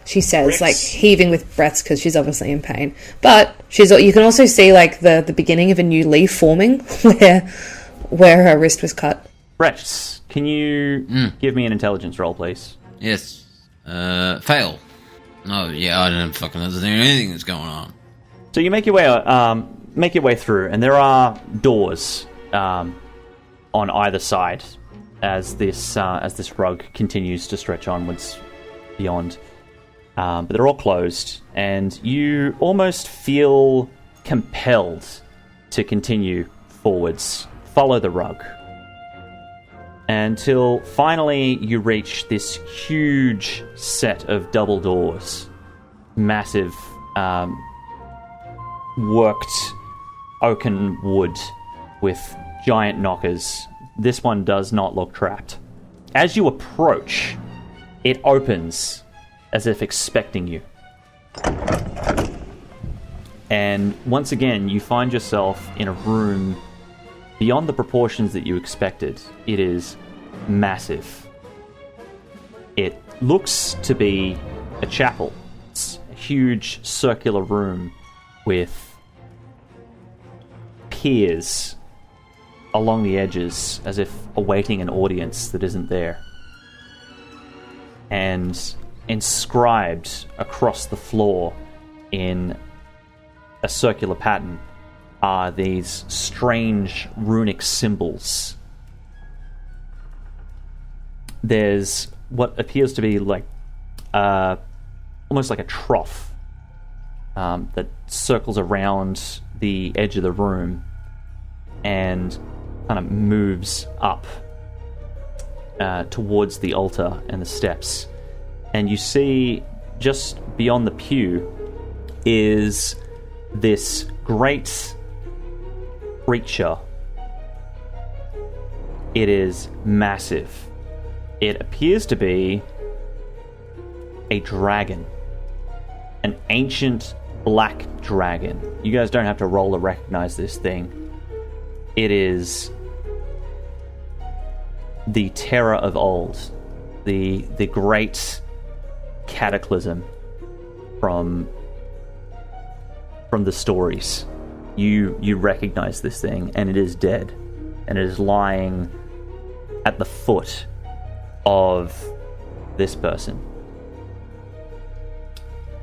she says, like heaving with breaths because she's obviously in pain. But you can also see like the beginning of a new leaf forming where her wrist was cut. Rex, can you give me an intelligence roll, please? Yes. Fail. Oh, yeah, I don't fucking understand anything that's going on. So you make your way through, and there are doors on either side as this rug continues to stretch onwards beyond. But they're all closed, and you almost feel compelled to continue forwards, follow the rug, until finally you reach this huge set of double doors, massive worked oaken wood with giant knockers. This one does not look trapped. As you approach, it opens as if expecting you. And once again, you find yourself in a room beyond the proportions that you expected. It is massive. It looks to be a chapel. It's a huge circular room with piers along the edges as if awaiting an audience that isn't there. And inscribed across the floor in a circular pattern are these strange runic symbols. There's what appears to be like almost like a trough that circles around the edge of the room and kind of moves up towards the altar and the steps. And you see just beyond the pew is this great creature. It is massive. It appears to be a dragon. An ancient black dragon. You guys don't have to roll to recognize this thing. It is the terror of old. The great cataclysm from the stories. You recognize this thing, and it is dead. And it is lying at the foot of this person.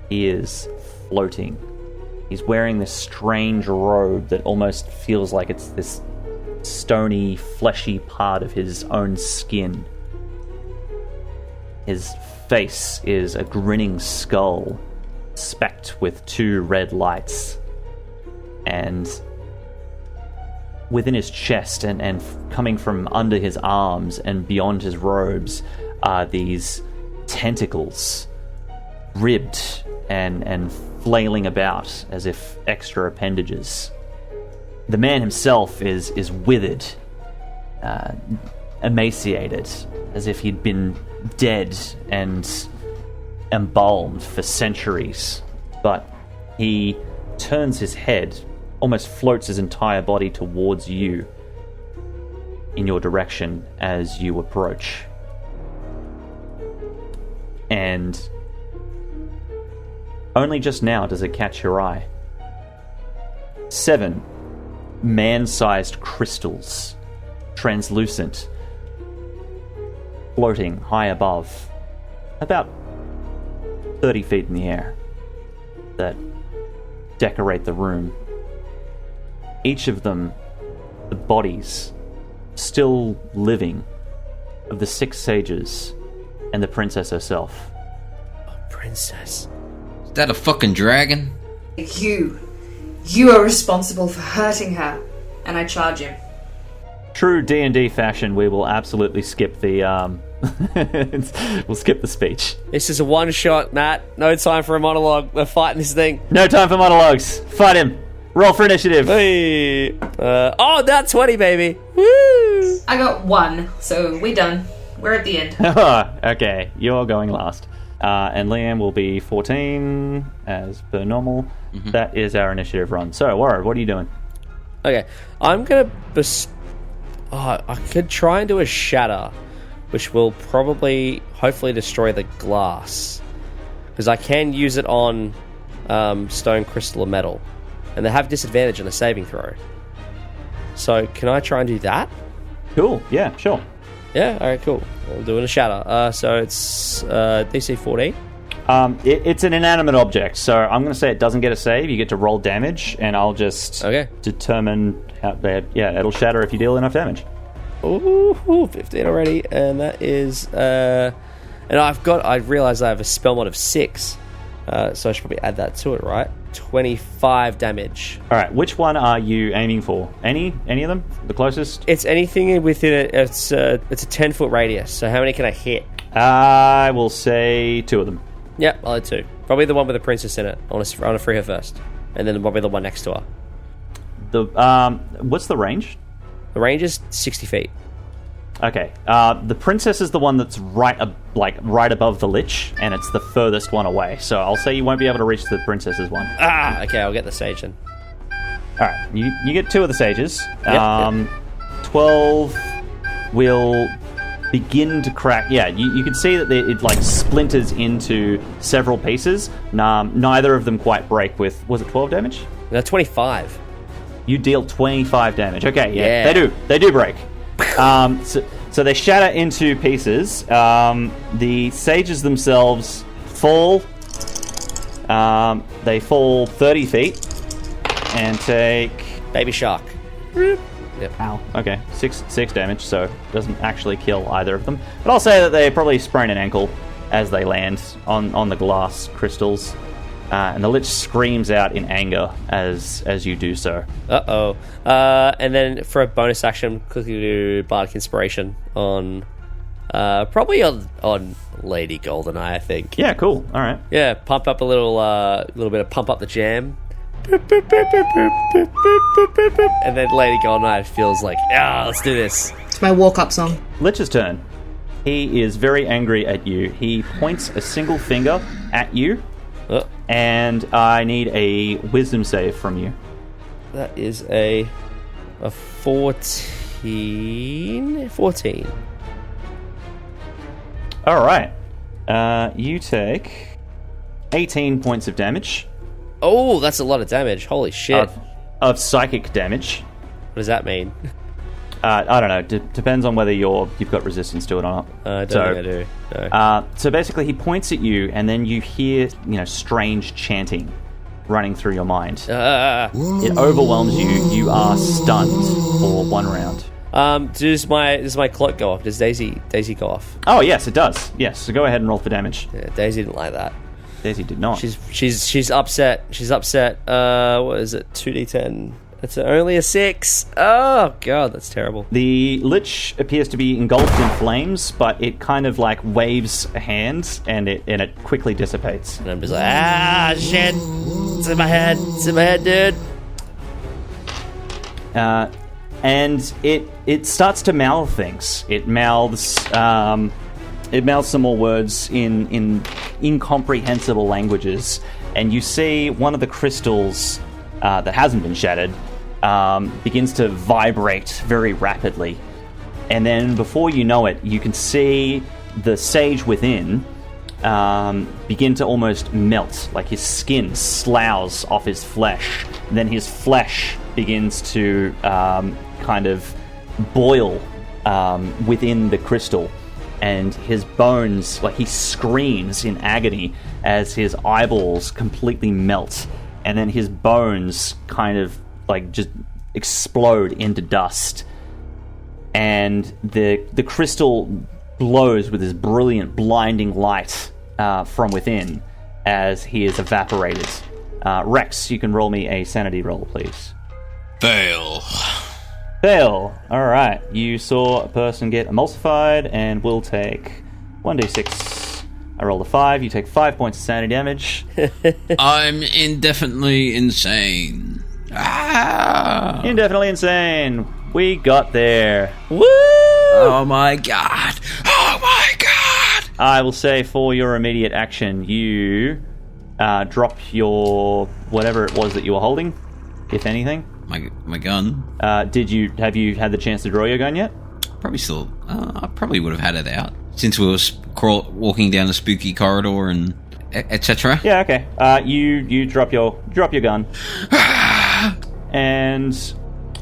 He is floating. He's wearing this strange robe that almost feels like it's this stony, fleshy part of his own skin. His face is a grinning skull, specked with 2 red lights. And within his chest and coming from under his arms and beyond his robes are these tentacles, ribbed and flailing about as if extra appendages. The man himself is withered, emaciated, as if he'd been dead and embalmed for centuries. But he turns his head, almost floats his entire body towards you in your direction as you approach. And only just now does it catch your eye. 7 man-sized crystals, translucent, floating high above, about 30 feet in the air, that decorate the room. Each of them, the bodies, still living, of the 6 sages and the princess herself. Princess. Is that a fucking dragon? You are responsible for hurting her, and I charge him. True D&D fashion, we will absolutely skip the we'll skip the speech. This is a one-shot, Matt. No time for a monologue. We're fighting this thing. No time for monologues. Fight him. Roll for initiative. Hey. That's 20, baby. Woo! I got 1, so we're done. We're at the end. Okay, you're going last. And Liam will be 14, as per normal. Mm-hmm. That is our initiative run. So, Warren, what are you doing? Okay, I'm going to... I could try and do a shatter, which will probably, hopefully, destroy the glass. Because I can use it on stone, crystal, or metal. And they have disadvantage on the saving throw. So, can I try and do that? Cool, yeah, sure. Yeah, alright, cool. I'm doing a shatter. So it's DC 14. It's an inanimate object, so I'm going to say it doesn't get a save. You get to roll damage, and I'll just determine how bad. Yeah, it'll shatter if you deal enough damage. Ooh, 15 already, and that is... and I realised I have a spell mod of 6, so I should probably add that to it, right? 25 damage. Alright, which one are you aiming for? Any of them? The closest? It's anything within it. It's a 10-foot radius, so how many can I hit? I will say 2 of them. Yep, I'll hit 2. Probably the one with the princess in it. I want to free her first. And then probably the one next to her. What's the range? The range is 60 feet. Okay. The princess is the one that's right above the lich, and it's the furthest one away. So I'll say you won't be able to reach the princess's one. Okay, I'll get the sage then. Alright, you get 2 of the sages. Yep. 12 will begin to crack. Yeah, you can see that it splinters into several pieces. Neither of them quite break with... Was it 12 damage? No, 25. You deal 25 damage. Okay, yeah. They do break. So they shatter into pieces. The sages themselves fall. They fall 30 feet and take... Baby shark. Yep. Ow. Okay, 6 damage, so doesn't actually kill either of them. But I'll say that they probably sprain an ankle as they land on the glass crystals. And the lich screams out in anger as you do so. Uh-oh. And then for a bonus action, quickly do Bardic Inspiration on... probably on Lady Goldeneye, I think. Yeah, cool. All right. Yeah, pump up a little bit of Pump Up the Jam. And then Lady Goldeneye feels like, let's do this. It's my walk-up song. Lich's turn. He is very angry at you. He points a single finger at you. And I need a wisdom save from you. That is a 14. 14. All right. You take 18 points of damage. Oh, that's a lot of damage. Holy shit. Of psychic damage. What does that mean? I don't know. Depends on whether you've got resistance to it or not. I don't think I do. No. So basically, he points at you, and then you hear, strange chanting running through your mind. It overwhelms you. You are stunned for 1 round. Does my cloak go off? Does Daisy go off? Oh yes, it does. Yes. So go ahead and roll for damage. Yeah, Daisy didn't like that. Daisy did not. She's upset. She's upset. What is it? 2d10. It's only a 6. Oh god, that's terrible. The Lich appears to be engulfed in flames, but it kind of like waves a hand, and it quickly dissipates. And I'm just like, shit! It's in my head. It's in my head, dude. And it starts to mouth things. It mouths some more words in incomprehensible languages, and you see one of the crystals that hasn't been shattered begins to vibrate very rapidly, and then before you know it, you can see the sage within begin to almost melt, like his skin sloughs off his flesh, and then his flesh begins to kind of boil within the crystal, and his bones, like he screams in agony as his eyeballs completely melt, and then his bones kind of like just explode into dust, and the crystal glows with this brilliant, blinding light from within as he is evaporated. Rex, you can roll me a sanity roll, please. Fail. All right. You saw a person get emulsified, and we'll take 1d6. I rolled a 5. You take 5 points of sanity damage. I'm indefinitely insane. Indefinitely insane. We got there. Woo! Oh my god. Oh my god. I will say for your immediate action, you drop your whatever it was that you were holding, if anything. My gun. Have you had the chance to draw your gun yet? Probably still. I probably would have had it out since we were walking down a spooky corridor and etc. Yeah. Okay. You drop your gun, and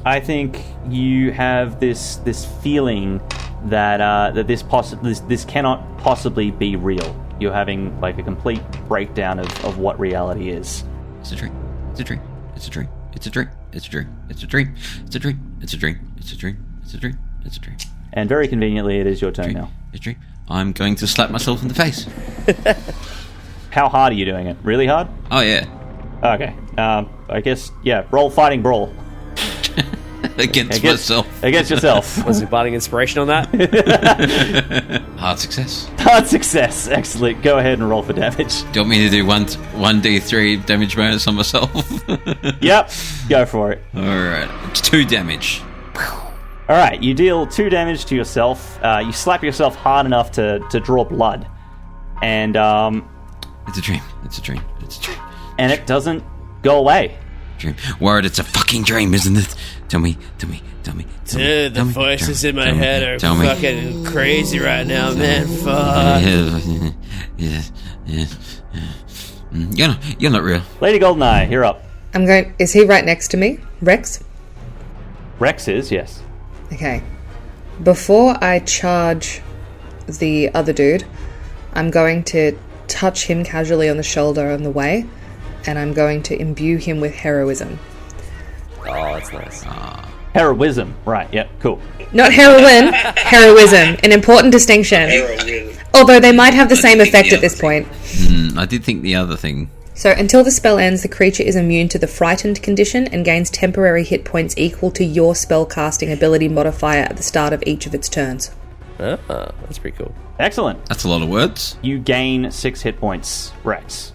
I think you have this feeling that this cannot possibly be real. You're having like a complete breakdown of what reality is. It's a dream. It's a dream. It's a dream. It's a dream. It's a dream. It's a dream. It's a dream. It's a dream. It's a dream. It's a dream. It's a dream. And very conveniently, it is your turn now. It's a dream. I'm going to slap myself in the face. How hard are you doing it? Really hard? Oh yeah. Okay. I guess roll fighting brawl. Against myself. Against yourself. Was it bardic inspiration on that? Hard success. Hard success. Excellent. Go ahead and roll for damage. Do you want me to do 1d3 damage bonus on myself? Yep. Go for it. Alright. It's 2 damage. Alright, you deal 2 damage to yourself. You slap yourself hard enough to draw blood. And, It's a dream. It's a dream. It's a dream. And it doesn't go away. Dream. Word, it's a fucking dream, isn't it? Tell me. Dude, the voices in my head are fucking crazy right now, man. Fuck. Yeah. You're not real. Lady Goldeneye, you're up. Is he right next to me? Rex? Rex is, yes. Okay. Before I charge the other dude, I'm going to touch him casually on the shoulder on the way, and I'm going to imbue him with heroism. Oh, that's nice. Heroism, right, yep, cool. Not heroin, heroism. An important distinction. Although they might have the same effect at this point. I did think the other thing. So until the spell ends, the creature is immune to the frightened condition and gains temporary hit points equal to your spellcasting ability modifier at the start of each of its turns. Oh, that's pretty cool. Excellent. That's a lot of words. You gain 6 hit points, Rex.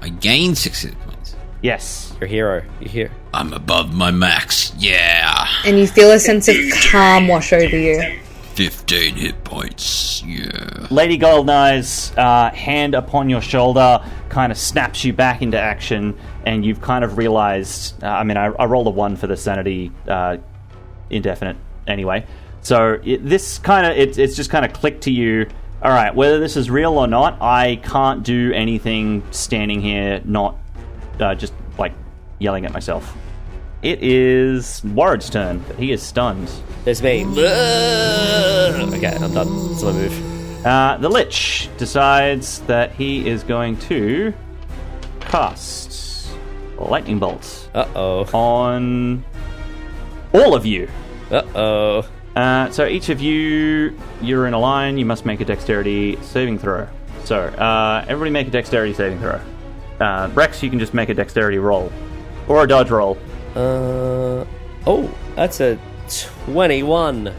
I gained 6 hit points. Yes. You're a hero. You're here. I'm above my max. Yeah. And you feel a sense of calm wash over you. 15 hit points. Yeah. Lady Goldeneye's hand upon your shoulder kind of snaps you back into action, and you've kind of realized... I rolled a 1 for the sanity indefinite anyway. So it's just kind of clicked to you. All right, whether this is real or not, I can't do anything standing here not just like yelling at myself. it is Warred's turn, but he is stunned. There's me. Okay, I'm done. That's my move. The Lich decides that he is going to cast Lightning Bolt Uh-oh. on all of you. Uh-oh. So each of you, you're in a line, you must make a dexterity saving throw. So, everybody make a dexterity saving throw. Rex, you can just make a dexterity roll. Or a dodge roll. Oh, that's a 21.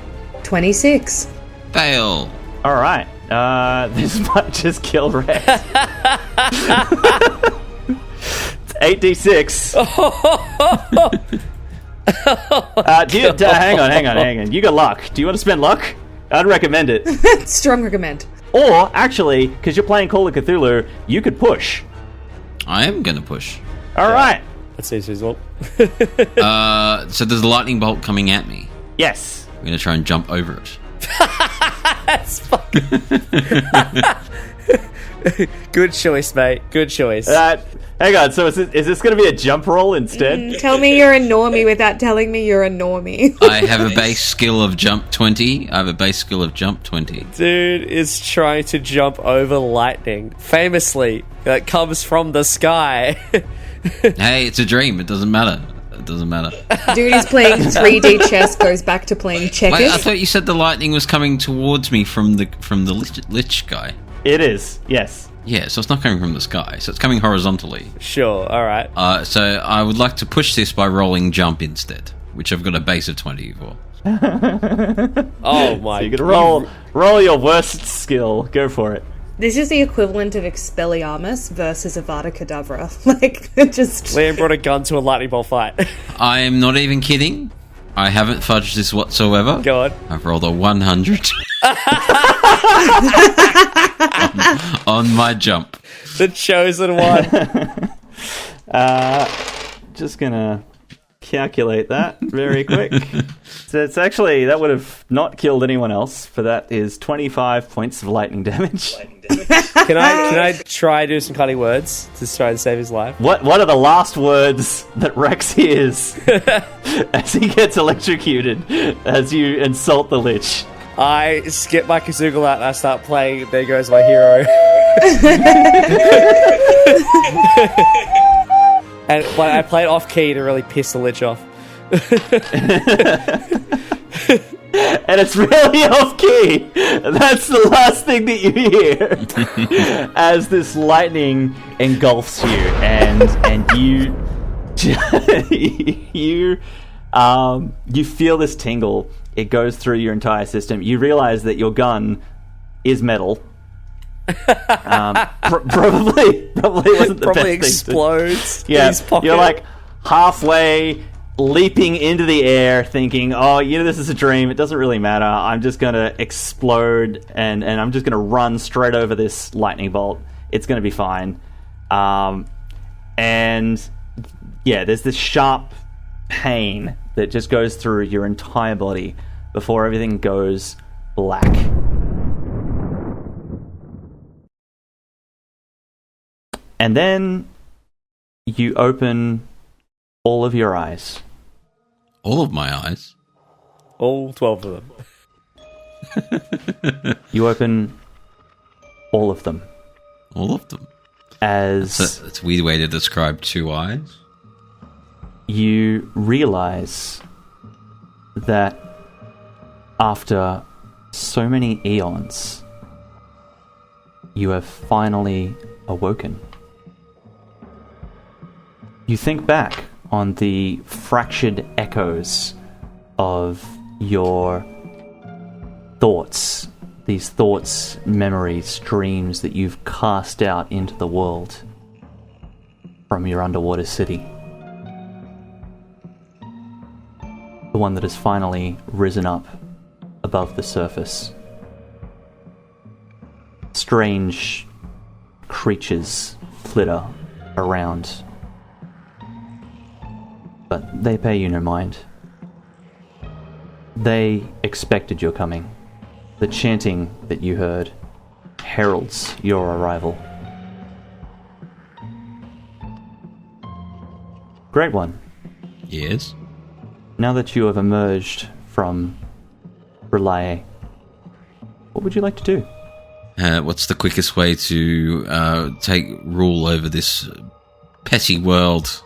26. Fail. Alright, this might just kill Rex. It's 8d6. Hang on. You got luck. Do you want to spend luck? I'd recommend it. Strong recommend. Or, actually, because you're playing Call of Cthulhu, you could push. I am going to push. Alright. That seems reasonable. So there's a lightning bolt coming at me. Yes. I'm going to try and jump over it. That's fucking... Good choice, mate. Good choice. Hang on, so is this going to be a jump roll instead? Tell me you're a normie without telling me you're a normie. I have a base skill of jump 20. Dude is trying to jump over lightning. Famously, that comes from the sky. Hey, it's a dream. It doesn't matter. Dude is playing 3D chess, goes back to playing checkers. Wait, I thought you said the lightning was coming towards me from the lich guy. It is, yes. Yeah, so it's not coming from the sky, so it's coming horizontally. Sure, alright. So I would like to push this by rolling jump instead, which I've got a base of 20 for. Oh my So you can roll your worst skill. Go for it. This is the equivalent of Expelliarmus versus Avada Kedavra. Just... Liam brought a gun to a lightning bolt fight. I am not even kidding. I haven't fudged this whatsoever. Go on. I've rolled a 100 on my jump. The chosen one. Just gonna calculate that very quick. So it's actually, that would have not killed anyone else, for that is 25 points of lightning damage. Can I try do some cutting words to try and save his life? What are the last words that Rex hears as he gets electrocuted, as you insult the Lich? I skip my kazoogle out and I start playing There Goes My Hero. But I play it off key to really piss the Lich off. And it's really off key. That's the last thing that you hear as this lightning engulfs you, and you you feel this tingle. It goes through your entire system. You realize that your gun is metal. Probably wasn't the Probably best thing explodes. Yeah, in his pocket. you're like halfway leaping into the air thinking, oh, this is a dream, it doesn't really matter, I'm just gonna explode and I'm just gonna run straight over this lightning bolt, it's gonna be fine. And yeah, there's this sharp pain that just goes through your entire body before everything goes black. And then you open all of your eyes. All of my eyes? All 12 of them. You open all of them. All of them? As That's a weird way to describe two eyes. You realize that after so many eons, you have finally awoken. You think back on the fractured echoes of your thoughts, these thoughts, memories, dreams that you've cast out into the world from your underwater city. The one that has finally risen up above the surface. Strange creatures flitter around, but they pay you no mind. They expected your coming. The chanting that you heard heralds your arrival. Great one. Yes. Now that you have emerged from Relay, what would you like to do? What's the quickest way to take rule over this petty world?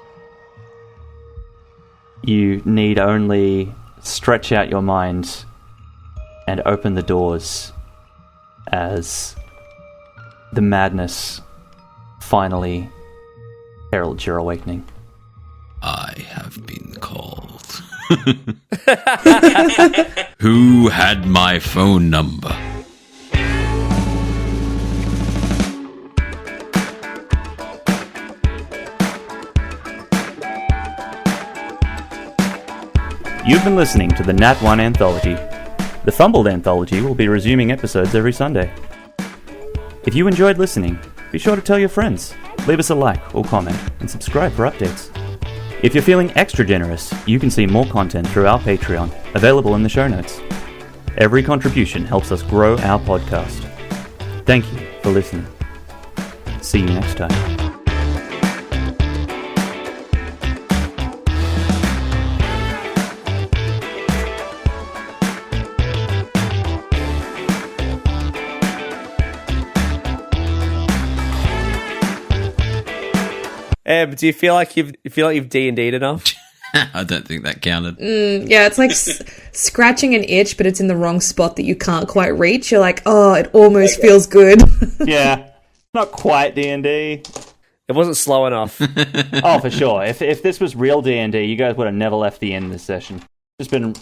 You need only stretch out your mind and open the doors as the madness finally heralds your awakening. I have been called. Who had my phone number? You've been listening to the Nat 1 Anthology. The Fumbled Anthology will be resuming episodes every Sunday. If you enjoyed listening, be sure to tell your friends, leave us a like or comment, and subscribe for updates. If you're feeling extra generous, you can see more content through our Patreon, available in the show notes. Every contribution helps us grow our podcast. Thank you for listening. See you next time. Do you feel like you've D&D'd enough? I don't think that counted. Yeah, it's like scratching an itch, but it's in the wrong spot that you can't quite reach. You're like, oh, it almost feels good. Yeah, not quite D&D. It wasn't slow enough. Oh, for sure. If this was real D&D, you guys would have never left the end of this session. Just been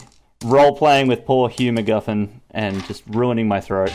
role-playing with poor Hugh MacGuffin and just ruining my throat.